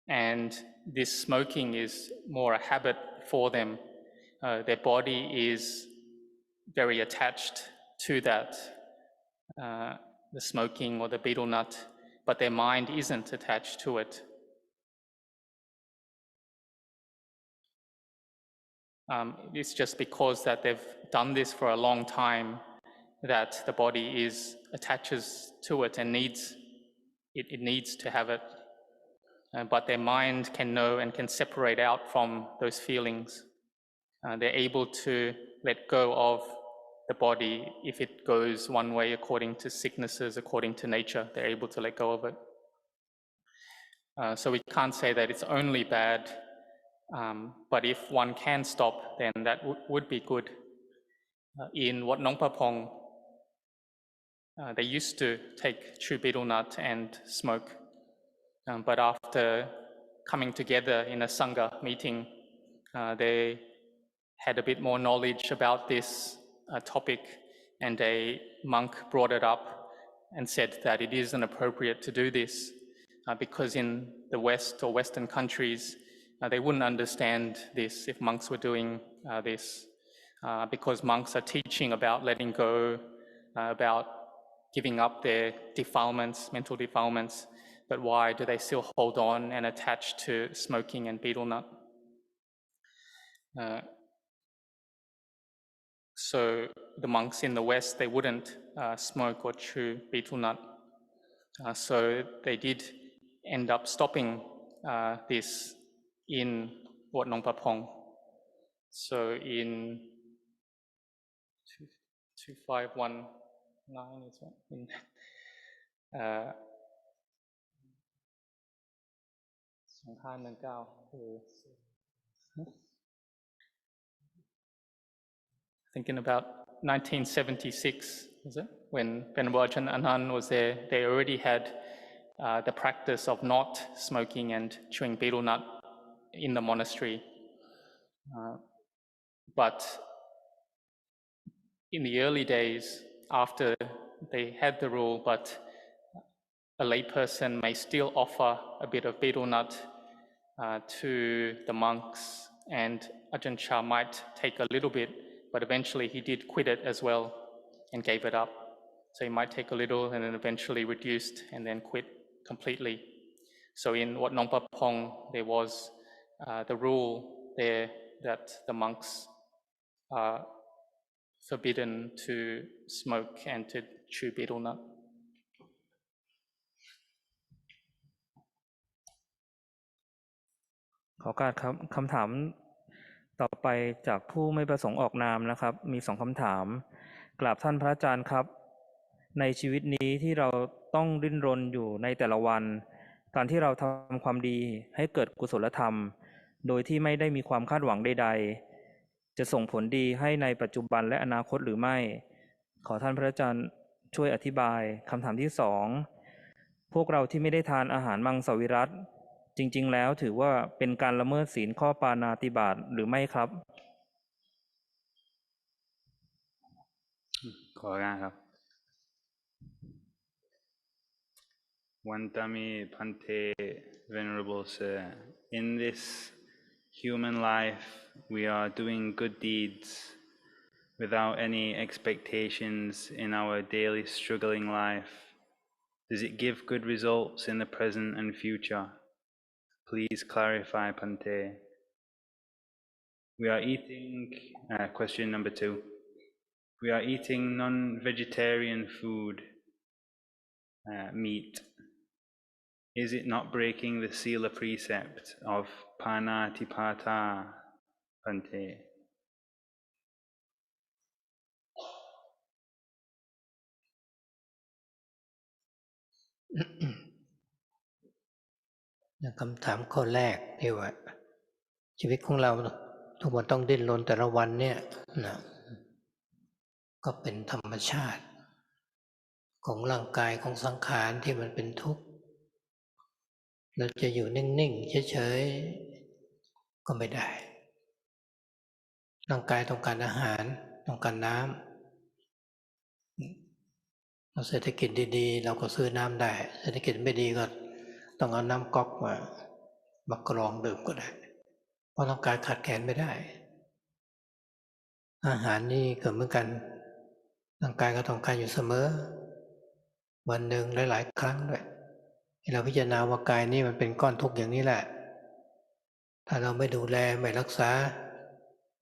and this smoking is more a habit for them. Their body is very attached to that, the smoking or the betel nut, but their mind isn't attached to it. It's just because that they've done this for a long time that the body attaches to it and needs to have it. But their mind can know and can separate out from those feelings. They're able to let go of the body if it goes one way according to sicknesses, according to nature. They're able to let go of it. So we can't say that it's only bad, but if one can stop, then that would be good. In Wat Nong Papong, they used to chew betel nut and smoke, but after coming together in a Sangha meeting, they had a bit more knowledge about this topic, and a monk brought it up and said that it isn't appropriate to do this because in the West or Western countries, they wouldn't understand this if monks were doing this, because monks are teaching about letting go, about giving up their defilements, mental defilements, but why do they still hold on and attach to smoking and betel nut? So the monks in the West, they wouldn't smoke or chew betel nut. So they did end up stopping this in Wat Nong Papong. So in 2519 is what? In, thinking about 1976, is it? When Venerable Ajahn Anan was there, they already had the practice of not smoking and chewing betel nut in the monastery. But in the early days, after they had the rule, but a layperson may still offer a bit of betel nut to the monks, and Ajahn Chah might take a little bit, but eventually he did quit it as well and gave it up. So he might take a little and then eventually reduced and then quit completely. So in Wat Nong Papong, there was the rule there that the monks are forbidden to smoke and to chew betel nut. ขอการครับคำถามต่อไปจากผู้ไม่ประสงค์ออกนามนะครับ มี2คำถามกราบท่านพระอาจารย์ครับ ในชีวิตนี้ที่เราต้องดิ้นรนอยู่ในแต่ละวันการที่เราทำความดีให้เกิดกุศลธรรมโดยที่ไม่ได้มีความคาดหวังใดๆจะส่งผลดีให้ในปัจจุบันและอนาคตหรือไม่ขอท่านพระอาจารย์ช่วยอธิบายคำถามที่2พวกเราที่ไม่ได้ทานอาหารมังสวิรัติจริงๆแล้วถือว่าเป็นการละเมิดศีลข้อปาณาติบาตหรือไม่ครับขอการครับ Wantami Pante Venerable Sir, in this human life we are doing good deeds without any expectations in our daily struggling life. Does it give good results in the present and future? Please clarify, Pante. We are eating, question number 2. We are eating non-vegetarian food, meat. Is it not breaking the sila precept of panatipata, Bhante? คำถามข้อแรกที่ว่าชีวิตของเราทุกวันต้องดิ้นรนแต่ละวันเนี่ยนะก็เป็นธรรมชาติของร่างกายของสังขารที่มันเป็นทุกข์เราจะอยู่นิ่งๆเฉยๆก็ไม่ได้ร่างกายต้องการอาหารต้องการน้ำเราเศรษฐกิจดีๆเราก็ซื้อน้ำได้เศรษฐกิจไม่ดีก็ต้องเอาน้ำก๊อกมากรองดื่มก็ได้เพราะร่างกายขาดแคลนไม่ได้อาหารนี่ก็เหมือนกันร่างกายก็ต้องการอยู่เสมอวันหนึ่งหลายๆครั้งด้วยเราพิจารณาว่ากายนี้มันเป็นก้อนทุกข์อย่างนี้แหละถ้าเราไม่ดูแลไม่รักษา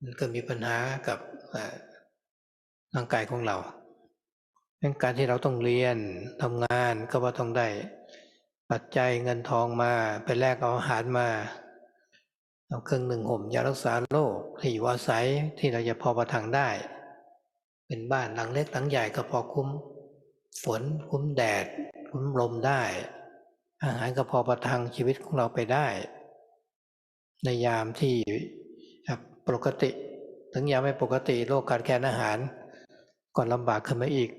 มันก็มีปัญหากับร่างกายของเราเป็นการที่เราต้องเรียนทำงานก็ว่าต้องได้ปัจจัยเงินทองมาไปแลกเอาอาหารมาเอาเครื่องหนึ่งห่มยารักษาโรคที่อยู่อาศัยที่เราจะพอประทังได้เป็นบ้านหลังเล็กหลังใหญ่ก็พอคุ้มฝนคุ้มแดดคุ้มลมได้อาหารก็พอประทังชีวิตของเราไปได้ในยามที่ปกติถึงยามไม่ปกติโรคขาดแคลนอาหารก็ลำบากขึ้นมาอีก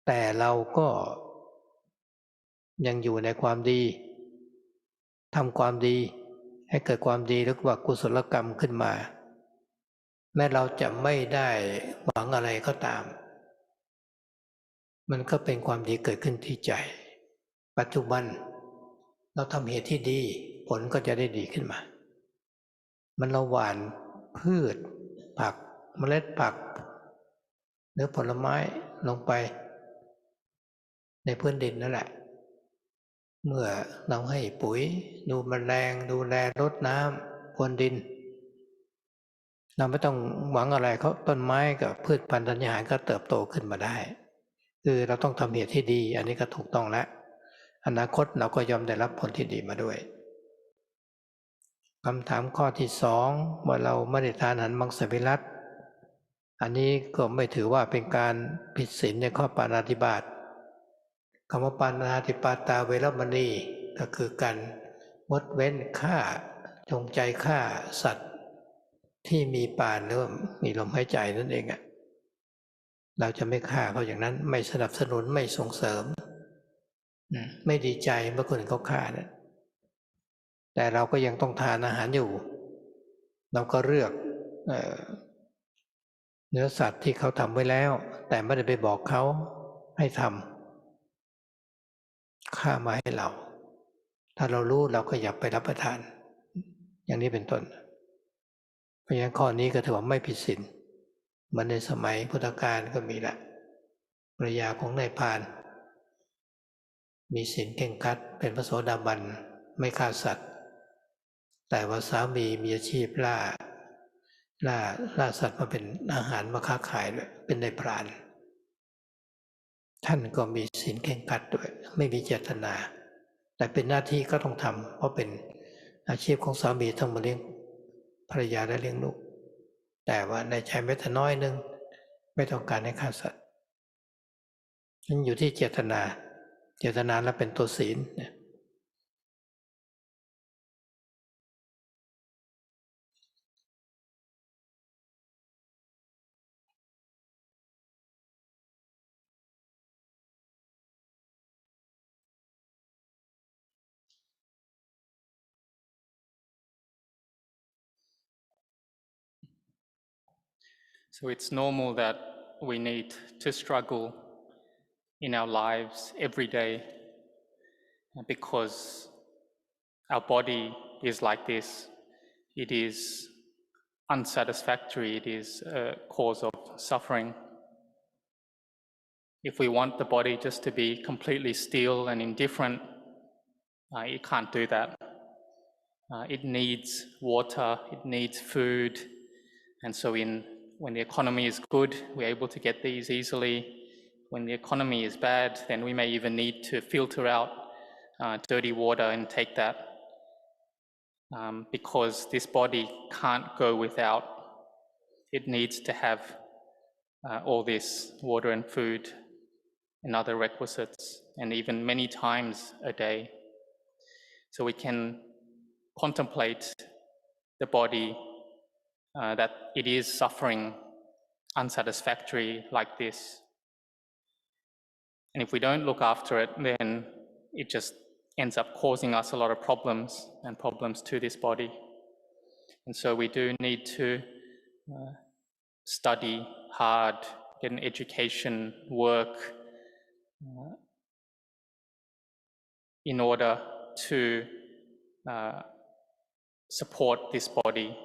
แต่เราก็ยังอยู่ในความดีทำความดีให้เกิดความดีหรือว่ากุศลกรรมขึ้นมาแม้เราจะไม่ได้หวังอะไรก็ตามมันก็เป็นความดีเกิดขึ้นที่ใจปัจจุบันเราทำเหตุที่ดีผลก็จะได้ดีขึ้นมามันเราหว่านพืชผักเมล็ดผักหรือผลไม้ลงไปในพื้นดินนั่นแหละเมื่อเราให้ปุ๋ยดูแมลงดูแลรดน้ำพรวนดินเราไม่ต้องหวังอะไรเขาต้นไม้กับพืชพันธุ์ธัญญาหารก็เติบโตขึ้นมาได้คือเราต้องทำเหตุที่ดีอันนี้ก็ถูกต้องแล้วอนาคตเราก็ยอมได้รับผลที่ดีมาด้วยคำถามข้อที่2ว่าเราไม่ได้ทานอาหารมังสวิรัติอันนี้ก็ไม่ถือว่าเป็นการผิดศีลในข้อปาณาติบาตคำว่าปาณาติปาตาเวรมณีก็คือการงดเว้นฆ่าจงใจฆ่าสัตว์ที่มีปานหรือมีลมหายใจนั่นเองเราจะไม่ฆ่าเขาอย่างนั้นไม่สนับสนุนไม่ส่งเสริมไม่ดีใจเมื่อคนอื่นเขาฆ่านะแต่เราก็ยังต้องทานอาหารอยู่เราก็เลือกเนื้อสัตว์ที่เขาทำไว้แล้วแต่ไม่ได้ไปบอกเขาให้ทำฆ่ามาให้เราถ้าเรารู้เราก็อยากไปรับประทานอย่างนี้เป็นต้นเพราะฉะนั้นข้อนี้ก็ถือว่าไม่ผิดศีลเหมือนในสมัยพุทธกาลก็มีแหละภรรยาของนายพรานมีศีลเคร่งครัดเป็นพระโสดาบันไม่ฆ่าสัตว์แต่ว่าสามีมีอาชีพล่าสัตว์มาเป็นอาหารมาค้าขายด้วยเป็นนายพรานท่านก็มีศีลเคร่งครัดด้วยไม่มีเจตนาแต่เป็นหน้าที่ก็ต้องทำเพราะเป็นอาชีพของสามีต้องมาเลี้ยงภรรยาและเลี้ยงลูกแต่ว่าในใจแม้แต่น้อยนึงไม่ต้องการให้ฆ่าสัตว์นั่นอยู่ที่เจตนาแล้วเป็นตัวศีลSo it's normal that we need to struggle in our lives every day because our body is like this. It is unsatisfactory. It is a cause of suffering. If we want the body just to be completely still and indifferent, it can't do that. It needs water, it needs food, and so when the economy is good, we're able to get these easily. When the economy is bad, then we may even need to filter out dirty water and take that because this body can't go without. It needs to have all this water and food and other requisites, and even many times a day. So we can contemplate the body that it is suffering unsatisfactory like this. And if we don't look after it, then it just ends up causing us a lot of problems and problems to this body. And so we do need to study hard, get an education, work in order to support this body.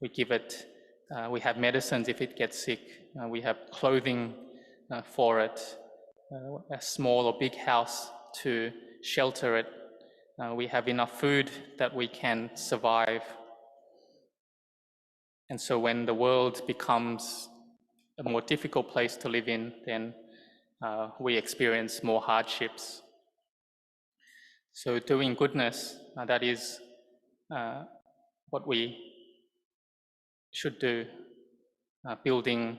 We give it, we have medicines if it gets sick, we have clothing for it, a small or big house to shelter it. We have enough food that we can survive. And so when the world becomes a more difficult place to live in, then we experience more hardships. So doing goodness, that is what we should do, building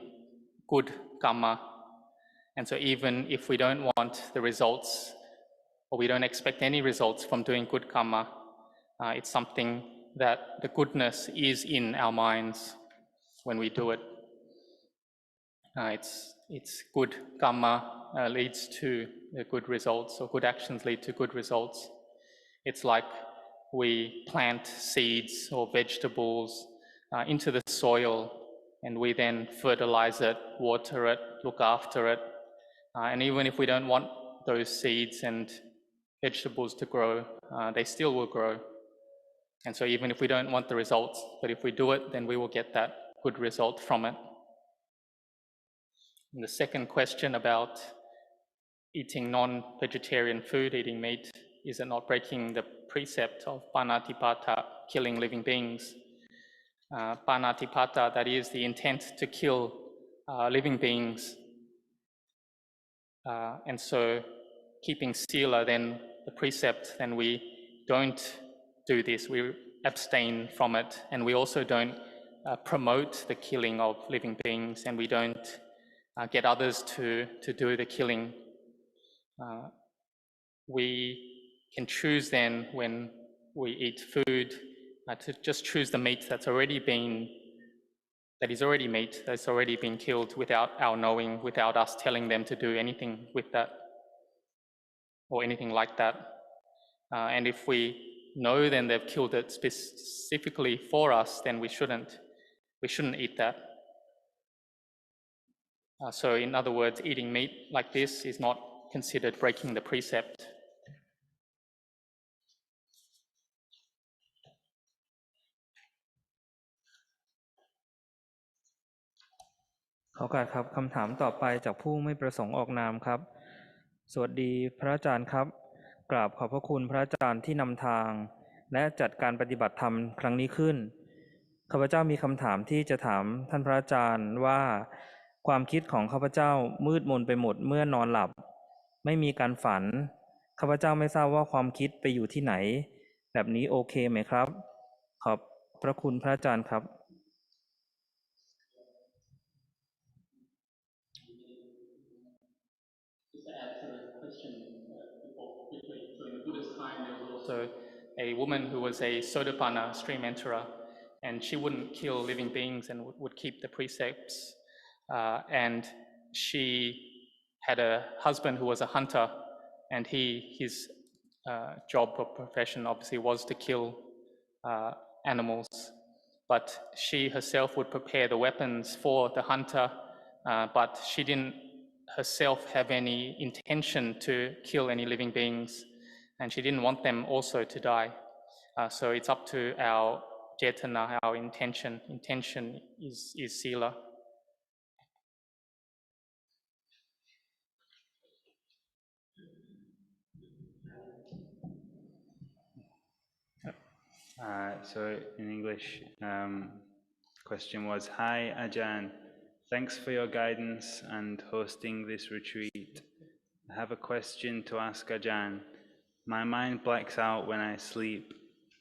good karma. And so even if we don't want the results, or we don't expect any results from doing good karma, it's something that the goodness is in our minds when we do it. It's good karma leads to good results, or good actions lead to good results. It's like we plant seeds or vegetables into the soil, and we then fertilize it, water it, look after it. And even if we don't want those seeds and vegetables to grow, they still will grow. And so even if we don't want the results, but if we do it, then we will get that good result from it. And the second question about eating non-vegetarian food, eating meat, is it not breaking the precept of panatipata, killing living beings? Panatipata, that is the intent to kill living beings. And so keeping sila, then the precept, then we don't do this, we abstain from it, and we also don't promote the killing of living beings, and we don't get others to do the killing. We can choose then, when we eat food, to just choose the meat that is already meat, that's already been killed without our knowing, without us telling them to do anything with that or anything like that. And if we know then they've killed it specifically for us, then we shouldn't eat that. So in other words, eating meat like this is not considered breaking the precept. ขอโอกาสครับคำถามต่อไปจากผู้ไม่ประสงค์ออกนามครับสวัสดีพระอาจารย์ครับกราบขอบพระคุณพระอาจารย์ที่นำทางและจัดการปฏิบัติธรรมครั้งนี้ขึ้นข้าพเจ้ามีคำถามที่จะถามท่านพระอาจารย์ว่าความคิดของข้าพเจ้ามืดมนไปหมดเมื่อนอนหลับไม่มีการฝันข้าพเจ้าไม่ทราบว่าความคิดไปอยู่ที่ไหนแบบนี้โอเคไหมครับขอบพระคุณพระอาจารย์ครับSo in the Buddhist time, there was also a woman who was a Sotapanna, stream enterer, and she wouldn't kill living beings and would keep the precepts. And she had a husband who was a hunter, and his job or profession obviously was to kill animals. But she herself would prepare the weapons for the hunter, but she didn't herself have any intention to kill any living beings, and she didn't want them also to die. So it's up to our cetana, our intention. Intention is sila. ค So in English, question was, Hi Ajahn, thanks for your guidance and hosting this retreat. I have a question to ask Ajahn. My mind blacks out when I sleep.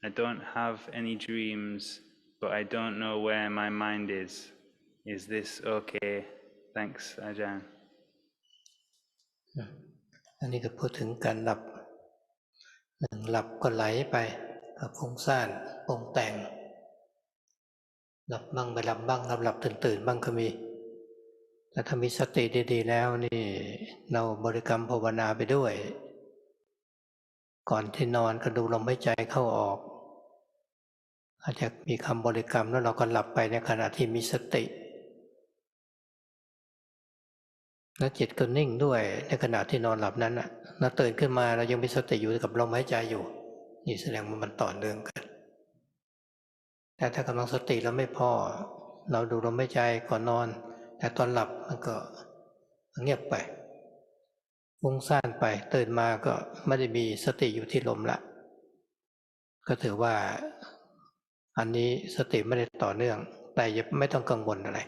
I don't have any dreams, but I don't know where my mind is. Is this okay? Thanks, Ajahn. อันนี้ก็พูดถึงการหลับหลับก็ไหลไปกับฟุ้งซ่านปรุงแต่งหลับบ้างไม่หลับบ้างหลับตื่นบ้างก็มีแต่ถ้ามีสติดีๆแล้วนี่เราบริกรรมภาวนาไปด้วยก่อนที่นอนก็ดูลมหายใจเข้าออกอาจจะมีคำบริกรรมแล้วเราก็หลับไปในขณะที่มีสติแล้วจิตก็นิ่งด้วยในขณะที่นอนหลับนั้นนะแล้วตื่นขึ้นมาเรายังมีสติอยู่กับลมหายใจอยู่นี่แสดงว่ามันต่อเนื่องกันแต่ถ้ากำลังสติเราไม่พอเราดูลมหายใจก่อนนอนแต่ตอนหลับมันก็เงียบไปฟุ้งซ่านไปตื่นมาก็ไม่ได้มีสติอยู่ที่ลมละก็ถือว่าอันนี้สติไม่ได้ต่อเนื่องแต่ไม่ต้องกังวลอะไร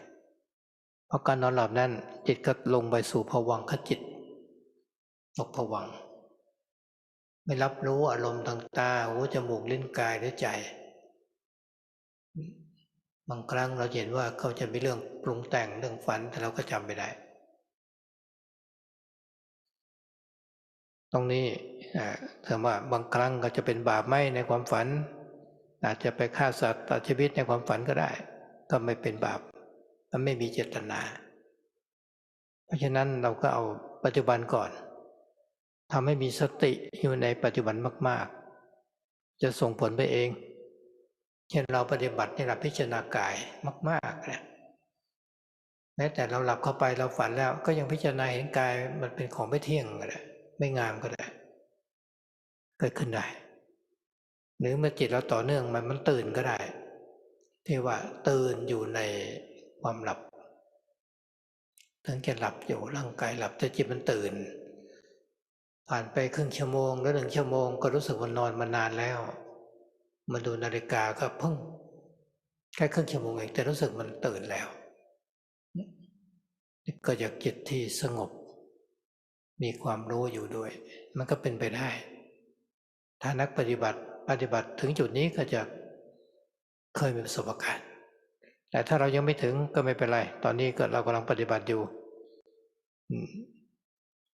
เพราะการนอนหลับนั้นจิตก็ลงไปสู่ภวังคจิตตกภวังค์ไม่รับรู้อารมณ์ทางตาหูจมูกลิ้นกายหรือใจบางครั้งเราเห็นว่าเขาจะมีเรื่องปรุงแต่งเรื่องฝันแต่เราก็จำไม่ได้ตรงนี้ถามว่าบางครั้งก็จะเป็นบาปไหมในความฝันอาจจะไปฆ่าสัตว์ตัดชีวิตในความฝันก็ได้ก็ไม่เป็นบาปมันไม่มีเจตนาเพราะฉะนั้นเราก็เอาปัจจุบันก่อนทำให้มีสติอยู่ในปัจจุบันมากๆจะส่งผลไปเองเช่นเราปฏิบัติในหลับพิจารณากายมากๆนะแม้แต่เราหลับเข้าไปเราฝันแล้วก็ยังพิจารณาเห็นกายมันเป็นของไม่เที่ยงก็ได้ไม่งามก็ได้เกิดขึ้นได้หรือเมื่อจิตเราต่อเนื่องมันตื่นก็ได้ที่ว่าตื่นอยู่ในความหลับถึงจะหลับอยู่ร่างกายหลับแต่จิตมันตื่นผ่านไปครึ่งชั่วโมงหรือ1 ชั่วโมงก็รู้สึกว่านอนมานานแล้วมาดูนาฬิกาก็เพิ่งแค่ครึ่งชั่วโมงเองแต่รู้สึกมันตื่นแล้วก็จากจิตที่สงบมีความรู้อยู่ด้วยมันก็เป็นไปได้ถ้านักปฏิบัติถึงจุดนี้ก็จะเคยมีประสบการณ์แต่ถ้าเรายังไม่ถึงก็ไม่เป็นไรตอนนี้ก็เรากำลังปฏิบัติอยู่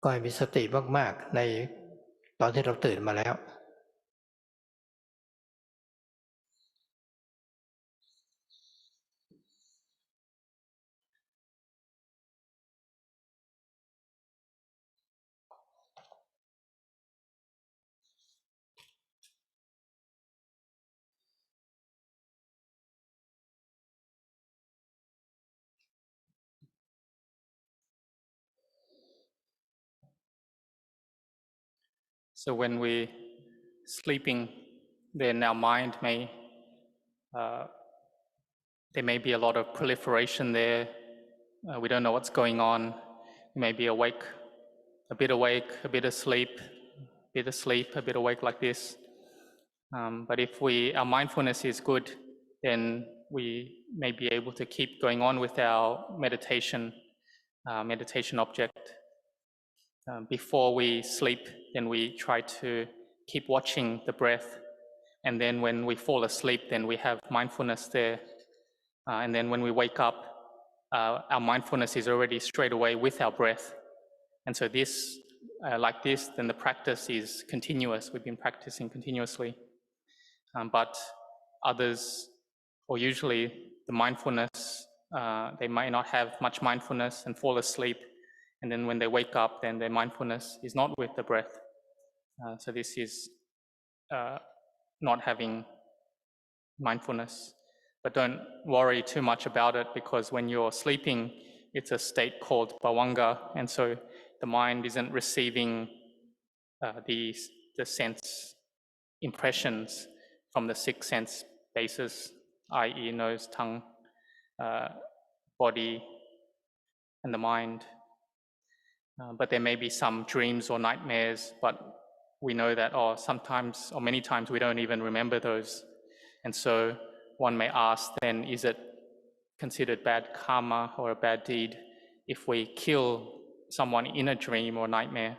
ก็ให้มีสติมากๆในตอนที่เราตื่นมาแล้ว So when we sleeping, then our mind may, there may be a lot of proliferation there. We don't know what's going on. We may be awake, a bit asleep, a bit asleep, a bit awake like this. But if our mindfulness is good, then we may be able to keep going on with our meditation object. Before we sleep, then we try to keep watching the breath. And then when we fall asleep, then we have mindfulness there. And then when we wake up, our mindfulness is already straight away with our breath. And so this, like this, then the practice is continuous. We've been practicing continuously. But others, or usually the mindfulness, they might not have much mindfulness and fall asleep. And then when they wake up, then their mindfulness is not with the breath. So this is not having mindfulness. But don't worry too much about it, because when you're sleeping, it's a state called bhavanga, and so the mind isn't receiving the sense impressions from the 6 sense bases, i.e. nose, tongue, body, and the mind. But there may be some dreams or nightmares, but we know that sometimes or many times we don't even remember those. And so one may ask then, is it considered bad karma or a bad deed if we kill someone in a dream or nightmare?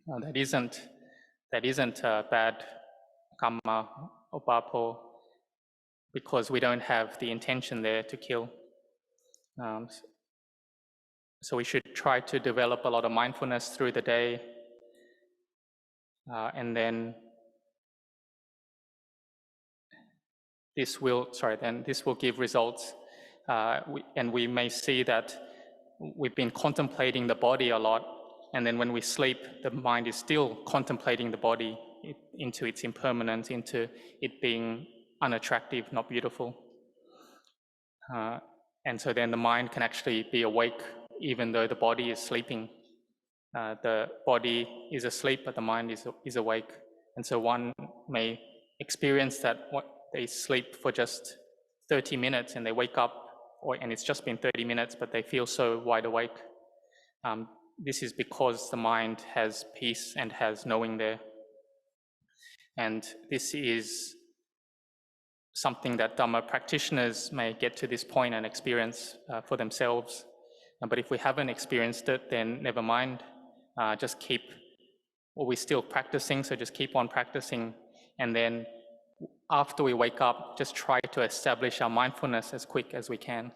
That isn't a bad karma or papo, because we don't have the intention there to kill. So we should try to develop a lot of mindfulness through the day, and then this will give results. And we may see that we've been contemplating the body a lot, and then when we sleep, the mind is still contemplating the body into its impermanence, into it being unattractive, not beautiful. And so then the mind can actually be awake even though the body is sleeping. The body is asleep, but the mind is awake. And so one may experience that they sleep for just 30 minutes and they wake up, and it's just been 30 minutes, but they feel so wide awake. This is because the mind has peace and has knowing there. And this is something that Dhamma practitioners may get to this point and experience for themselves. But if we haven't experienced it, then never mind. We're still practicing, so just keep on practicing. And then after we wake up, just try to establish our mindfulness as quick as we can.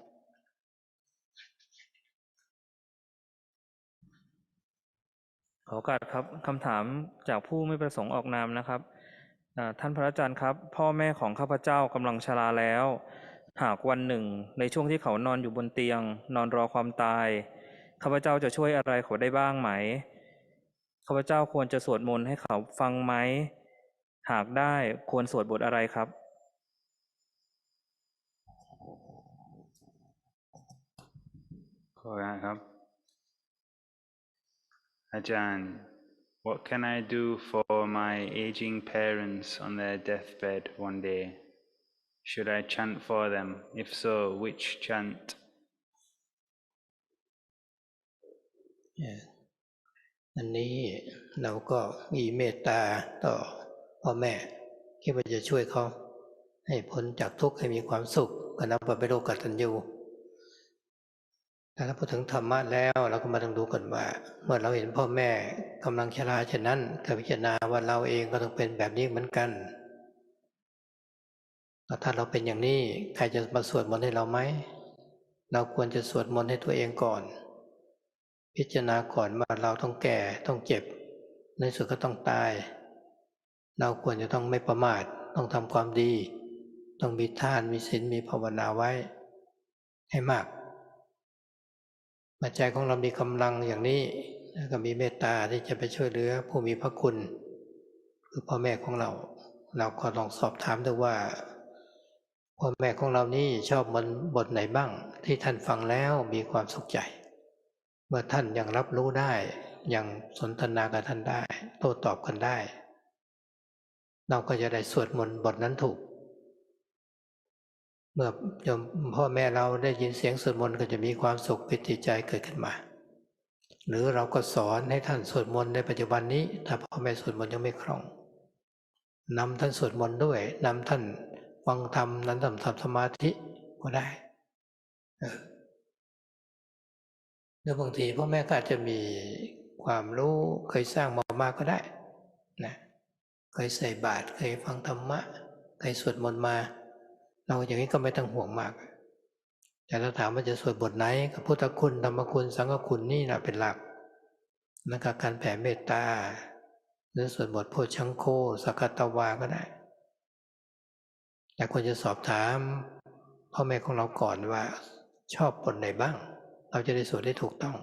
ขอโอกาสครับคำถามจากผู้ไม่ประสงค์ออกนามนะครับท่านพระอาจารย์ครับพ่อแม่ของข้าพเจ้ากำลังชราแล้วหากวันหนึ่งในช่วงที่เขานอนอยู่บนเตียงนอนรอความตายข้าพเจ้าจะช่วยอะไรเขาได้บ้างไหมข้าพเจ้าควรจะสวดมนต์ให้เขาฟังไหมหากได้ควรสวดบทอะไรครับขอครับ Ajahn, what can I do for my aging parents on their deathbed one day? Should I chant for them? If so, which chant? อันนี้เราก็มีเมตตาต่อพ่อแม่คิดว่าจะช่วยเขาให้พ้นจากทุกข์ให้มีความสุขก็นับว่าเป็นโลกตัญญูแต่ถ้าพูดถึงธรรมะแล้วเราก็มาต้องดูก่อนว่าเมื่อเราเห็นพ่อแม่กำลังชราเช่นนั้นก็พิจารณาว่าเราเองก็ต้องเป็นแบบนี้เหมือนกันถ้าเราเป็นอย่างนี้ใครจะมาสวดมนต์ให้เราไหมเราควรจะสวดมนต์ให้ตัวเองก่อนพิจารณาก่อนว่าเราต้องแก่ต้องเจ็บในสุดก็ต้องตายเราควรจะต้องไม่ประมาทต้องทำความดีต้องมีทานมีศีลมีภาวนาไว้ให้มากใจของเรามีกำลังอย่างนี้ก็มีเมตตาที่จะไปช่วยเหลือผู้มีพระคุณคือพ่อแม่ของเราก็ลองสอบถามดูว่าพ่อแม่ของเรานี่ชอบบทไหนบ้างที่ท่านฟังแล้วมีความสุขใจเมื่อท่านยังรับรู้ได้ยังสนทนากับท่านได้โต้ตอบกันได้เราก็จะได้สวดมนต์บทนั้นถูกเมื่อพ่อแม่เราได้ยินเสียงสวดมนต์ก็จะมีความสุขปิติใจเกิดขึ้นมาหรือเราก็สอนให้ท่านสวดมนต์ในปัจจุบันนี้ถ้าพ่อแม่สวดมนต์ยังไม่คล่องนำท่านสวดมนต์ด้วยนำท่านฟังธรรมนั้นทำสมาธิก็ได้หรือบางทีพ่อแม่ก็อาจจะมีความรู้เคยสร้างมาก็ได้นะเคยใส่บาตรเคยฟังธรรมะเคยสวดมนต์มาเราอย่างนี้ก็ไม่ต้องห่วงมากแต่ถ้าถามว่าจะสวดบทไหนกับพุทธคุณธรรมคุณสังฆคุณนี่นะเป็นหลักนั่นก็การแผ่เมตตาหรือสวดบทโพชังโฆสักตวาก็ได้แต่ควรจะสอบถามพ่อแม่ของเราก่อนว่าชอบบทไหนบ้างเราจะได้สวดได้ถูกต้อง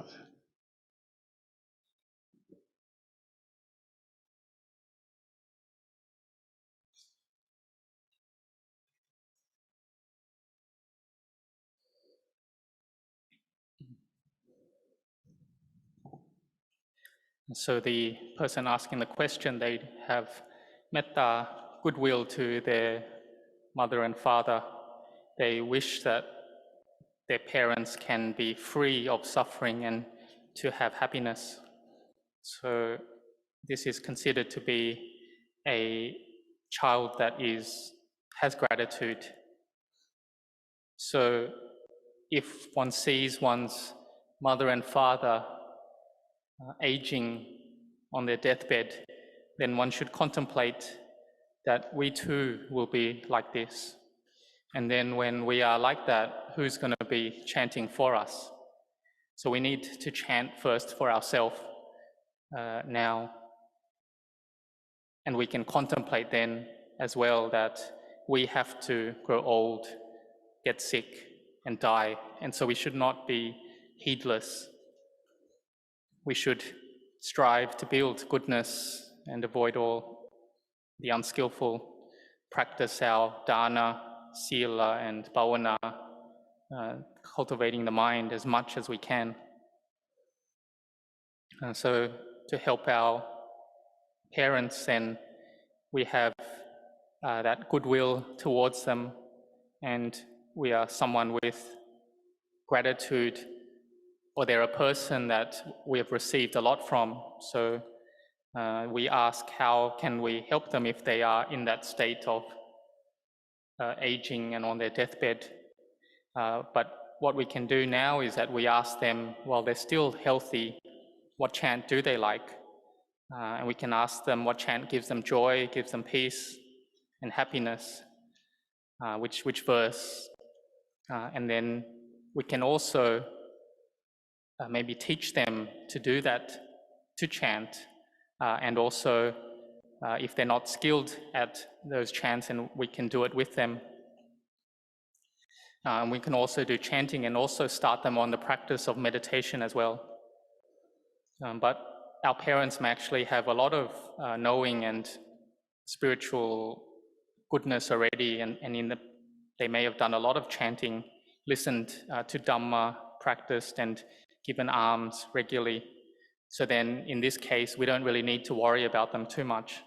So the person asking the question, they have metta, goodwill to their mother and father. They wish that their parents can be free of suffering and to have happiness. So this is considered to be a child that is has gratitude. So if one sees one's mother and father aging on their deathbed, then one should contemplate that we too will be like this. And then when we are like that, who's going to be chanting for us? So we need to chant first for ourselves now. And we can contemplate then as well that we have to grow old, get sick, and die. And so we should not be heedless. We should strive to build goodness and avoid all the unskillful, practice our dana, sila, and bhavana, cultivating the mind as much as we can. So to help our parents, then we have that goodwill towards them, and we are someone with gratitude, or they're a person that we have received a lot from. So we ask, how can we help them if they are in that state of aging and on their deathbed? But what we can do now is that we ask them, while they're still healthy, what chant do they like? And we can ask them what chant gives them joy, gives them peace and happiness, which verse. And then we can also maybe teach them to do that, to chant. And also, if they're not skilled at those chants, and we can do it with them. And we can also do chanting and also start them on the practice of meditation as well. But our parents may actually have a lot of knowing and spiritual goodness already, and they may have done a lot of chanting, listened to Dhamma, practiced, and given alms regularly. So then, in this case, we don't really need to worry about them too much.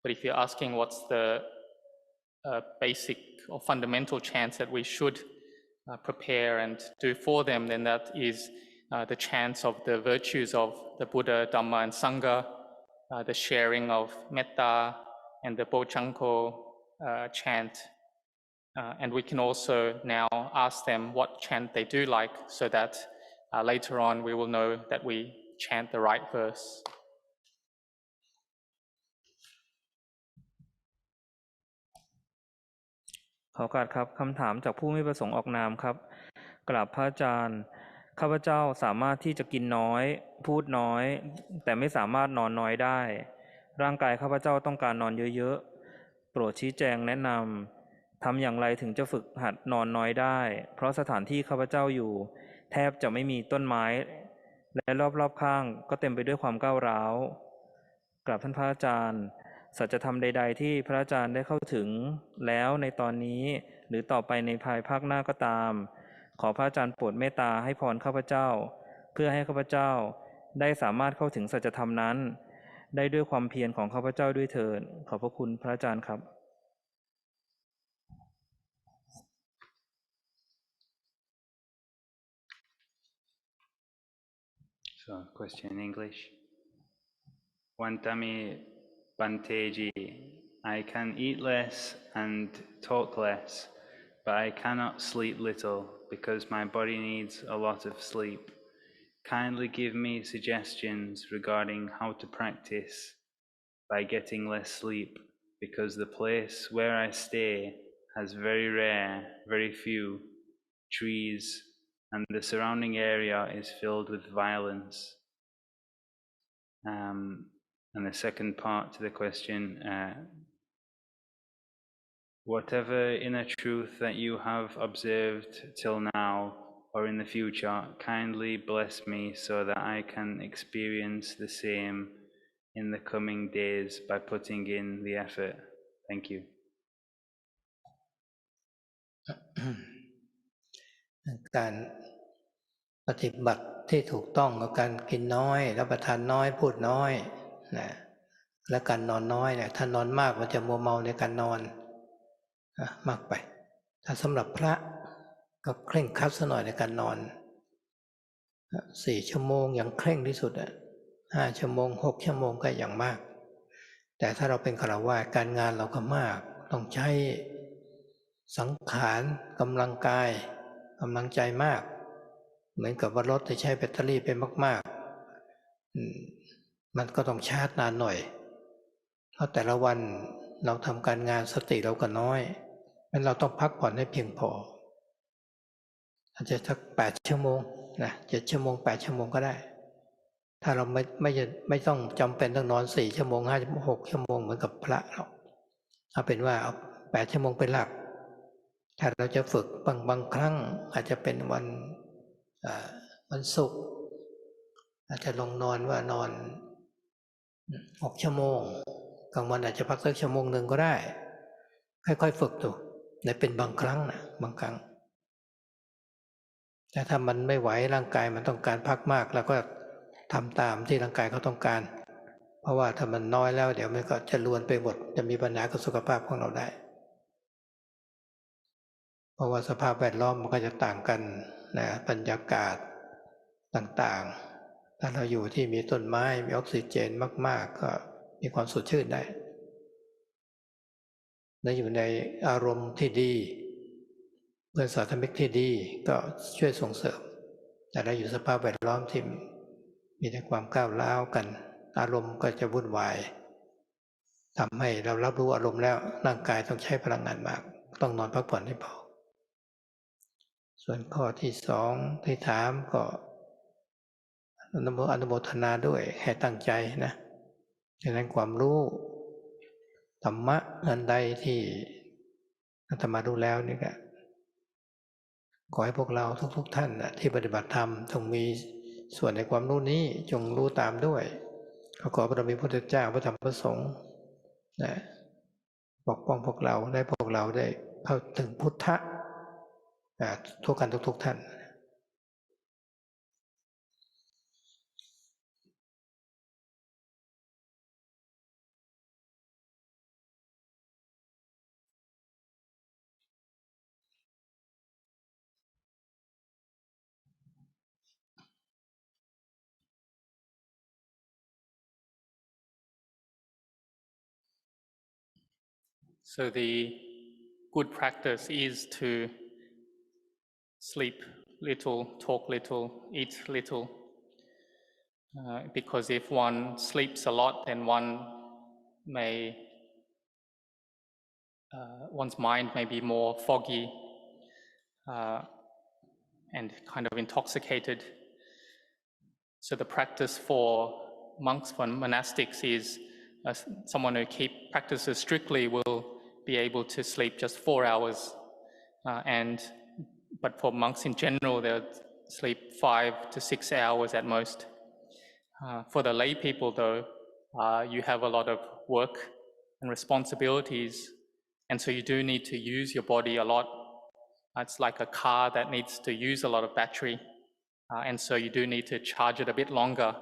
But if you're asking what's the basic or fundamental chants that we should prepare and do for them, then that is the chants of the virtues of the Buddha, Dhamma, and Sangha, the sharing of metta, and the Bojangko chant. And we can also now ask them what chant they do like, so that later on we will know that we chant the right verse. ขอโอกาสครับคำถามจากผู้ไม่ประสงค์ออกนามครับกราบพระอาจารย์ข้าพเจ้าสามารถที่จะกินน้อยพูดน้อยแต่ไม่สามารถนอนน้อยได้ร่างกายข้าพเจ้าต้องการนอนเยอะๆโปรดชี้แจงแนะนำทำอย่างไรถึงจะฝึกหัดนอนน้อยได้เพราะสถานที่ข้าพเจ้าอยู่แทบจะไม่มีต้นไม้และรอบๆข้างก็เต็มไปด้วยความก้าวร้าวกราบท่านพระอาจารย์สัจธรรมใดๆที่พระอาจารย์ได้เข้าถึงแล้วในตอนนี้หรือต่อไปในภายภาคหน้าก็ตามขอพระอาจารย์โปรดเมตตาให้พรข้าพเจ้าเพื่อให้ข้าพเจ้าได้สามารถเข้าถึงสัจธรรมนั้นได้ด้วยความเพียรของข้าพเจ้าด้วยเถิดขอบพระคุณพระอาจารย์ครับ So, question in English. Wantami Banteji, I can eat less and talk less, but I cannot sleep little because my body needs a lot of sleep. Kindly give me suggestions regarding how to practice by getting less sleep, because the place where I stay has very rare, very few trees, and the surrounding area is filled with violence. And the second part to the question, whatever inner truth that you have observed till now or in the future, kindly bless me so that I can experience the same in the coming days by putting in the effort. Thank you. การปฏิบัติที่ถูกต้องกับการกินน้อยรับประทานน้อยพูดน้อยนะและการนอนน้อยเนี่ยถ้านอนมากมันจะมัวเมาในการนอนมากไปถ้าสำหรับพระก็เคร่งครัดซะหน่อยในการนอน4 ชั่วโมงอย่างเคร่งที่สุด5 ชั่วโมง6 ชั่วโมงก็อย่างมากแต่ถ้าเราเป็นฆราวาสการงานเราก็มากต้องใช้ สังขารกำลังกายกำลังใจมากเหมือนกับว่ารถที่ใช้แบตเตอรี่ไปมากๆมันก็ต้องชาร์จนานหน่อยเพราะแต่ละวันเราทำการงานสติเราก็น้อยงั้นเราต้องพักผ่อนให้เพียงพออาจจะสัก8 ชั่วโมงนะ7 ชั่วโมง8 ชั่วโมงก็ได้ถ้าเราไม่ต้องจำเป็นต้องนอน4 ชั่วโมง5 ชั่วโมง6 ชั่วโมงเหมือนกับพระหรอกเอาเป็นว่าเอา8 ชั่วโมงเป็นหลักถ้าเราจะฝึกบางครั้งอาจจะเป็นวันศุกร์อาจจะลงนอนว่านอน6 ชั่วโมงกลางวันอาจจะพักสัก1 ชั่วโมงก็ได้ค่อยๆฝึกดูในเป็นบางครั้งนะบางครั้งแต่ถ้ามันไม่ไหวร่างกายมันต้องการพักมากแล้วก็ทำตามที่ร่างกายเขาต้องการเพราะว่าถ้ามันน้อยแล้วเดี๋ยวมันก็จะรวนไปหมดจะมีปัญหากับสุขภาพของเราได้เพราะว่าสภาพแวดล้อมมันก็จะต่างกันนะบรรยากาศต่างๆถ้าเราอยู่ที่มีต้นไม้มีออกซิเจนมากๆก็มีความสดชื่นได้และอยู่ในอารมณ์ที่ดีเพื่อนสาธมิกที่ดีก็ช่วยส่งเสริมแต่เราอยู่สภาพแวดล้อมที่มีแต่ความก้าวร้าวกันอารมณ์ก็จะวุ่นวายทำให้เรารับรู้อารมณ์แล้วร่างกายต้องใช้พลังงานมากต้องนอนพักผ่อนให้พอส่วนข้อที่2ที่ถามก็อนุโมทนาด้วยให้ตั้งใจนะดังนั้นความรู้ธรรมะอันใดที่อาตมารู้แล้วนี่ก็ขอให้พวกเราทุกท่านที่ปฏิบัติธรรมจงมีส่วนในความรู้นี้จงรู้ตามด้วยขอพระมีพระพุทธเจ้าพระธรรมพระสงฆ์ปกป้องพวกเราได้พวกเราได้เข้าถึงพุทธะทุกท่านSo the good practice is to sleep little, talk little, eat little. Because if one sleeps a lot, then one's mind may be more foggy and kind of intoxicated. So the practice for monks, for monastics, is someone who practices strictly will be able to sleep just 4 hours, but for monks in general, they'll sleep 5 to 6 hours at most. For the lay people, though, you have a lot of work and responsibilities, and so you do need to use your body a lot. It's like a car that needs to use a lot of battery, and so you do need to charge it a bit longer.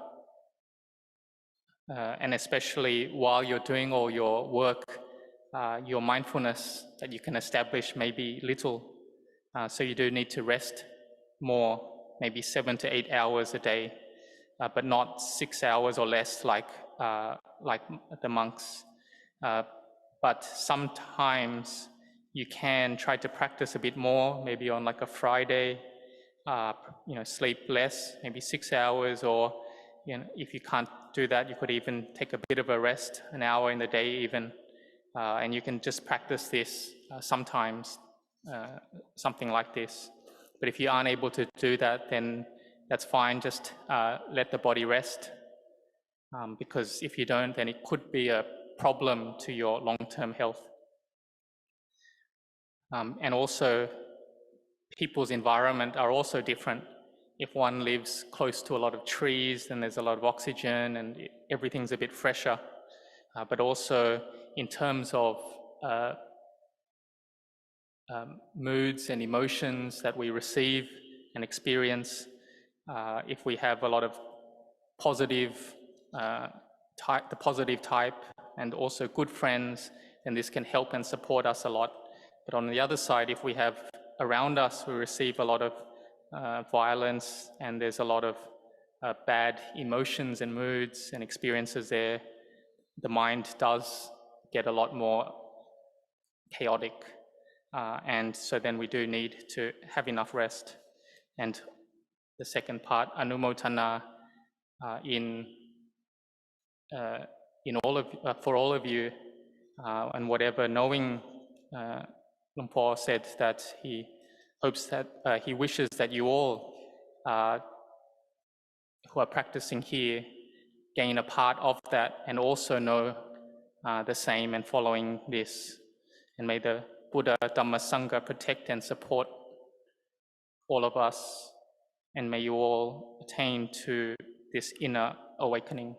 And especially while you're doing all your work, your mindfulness that you can establish may be little. So you do need to rest more, maybe 7 to 8 hours a day, but not 6 hours or less like the monks. But sometimes you can try to practice a bit more, maybe on like a Friday, sleep less, maybe 6 hours, or if you can't do that, you could even take a bit of a rest, an hour in the day even, and you can just practice this sometimes, something like this. But if you aren't able to do that, then that's fine, just let the body rest, because if you don't, then it could be a problem to your long-term health. And also, people's environment are also different. If one lives close to a lot of trees, then there's a lot of oxygen and everything's a bit fresher. But also in terms of moods and emotions that we receive and experience, if we have a lot of the positive type and also good friends, then this can help and support us a lot. But on the other side, if we have around us, we receive a lot of violence and there's a lot of bad emotions and moods and experiences there, the mind does get a lot more chaotic. and so then we do need to have enough rest. And the second part, anumotana, in all of for all of you, and whatever, knowing Luang Por said that he hopes that he wishes that you all who are practicing here gain a part of that and also know the same and following this. And may the Buddha Dhamma Sangha protect and support all of us, and may you all attain to this inner awakening.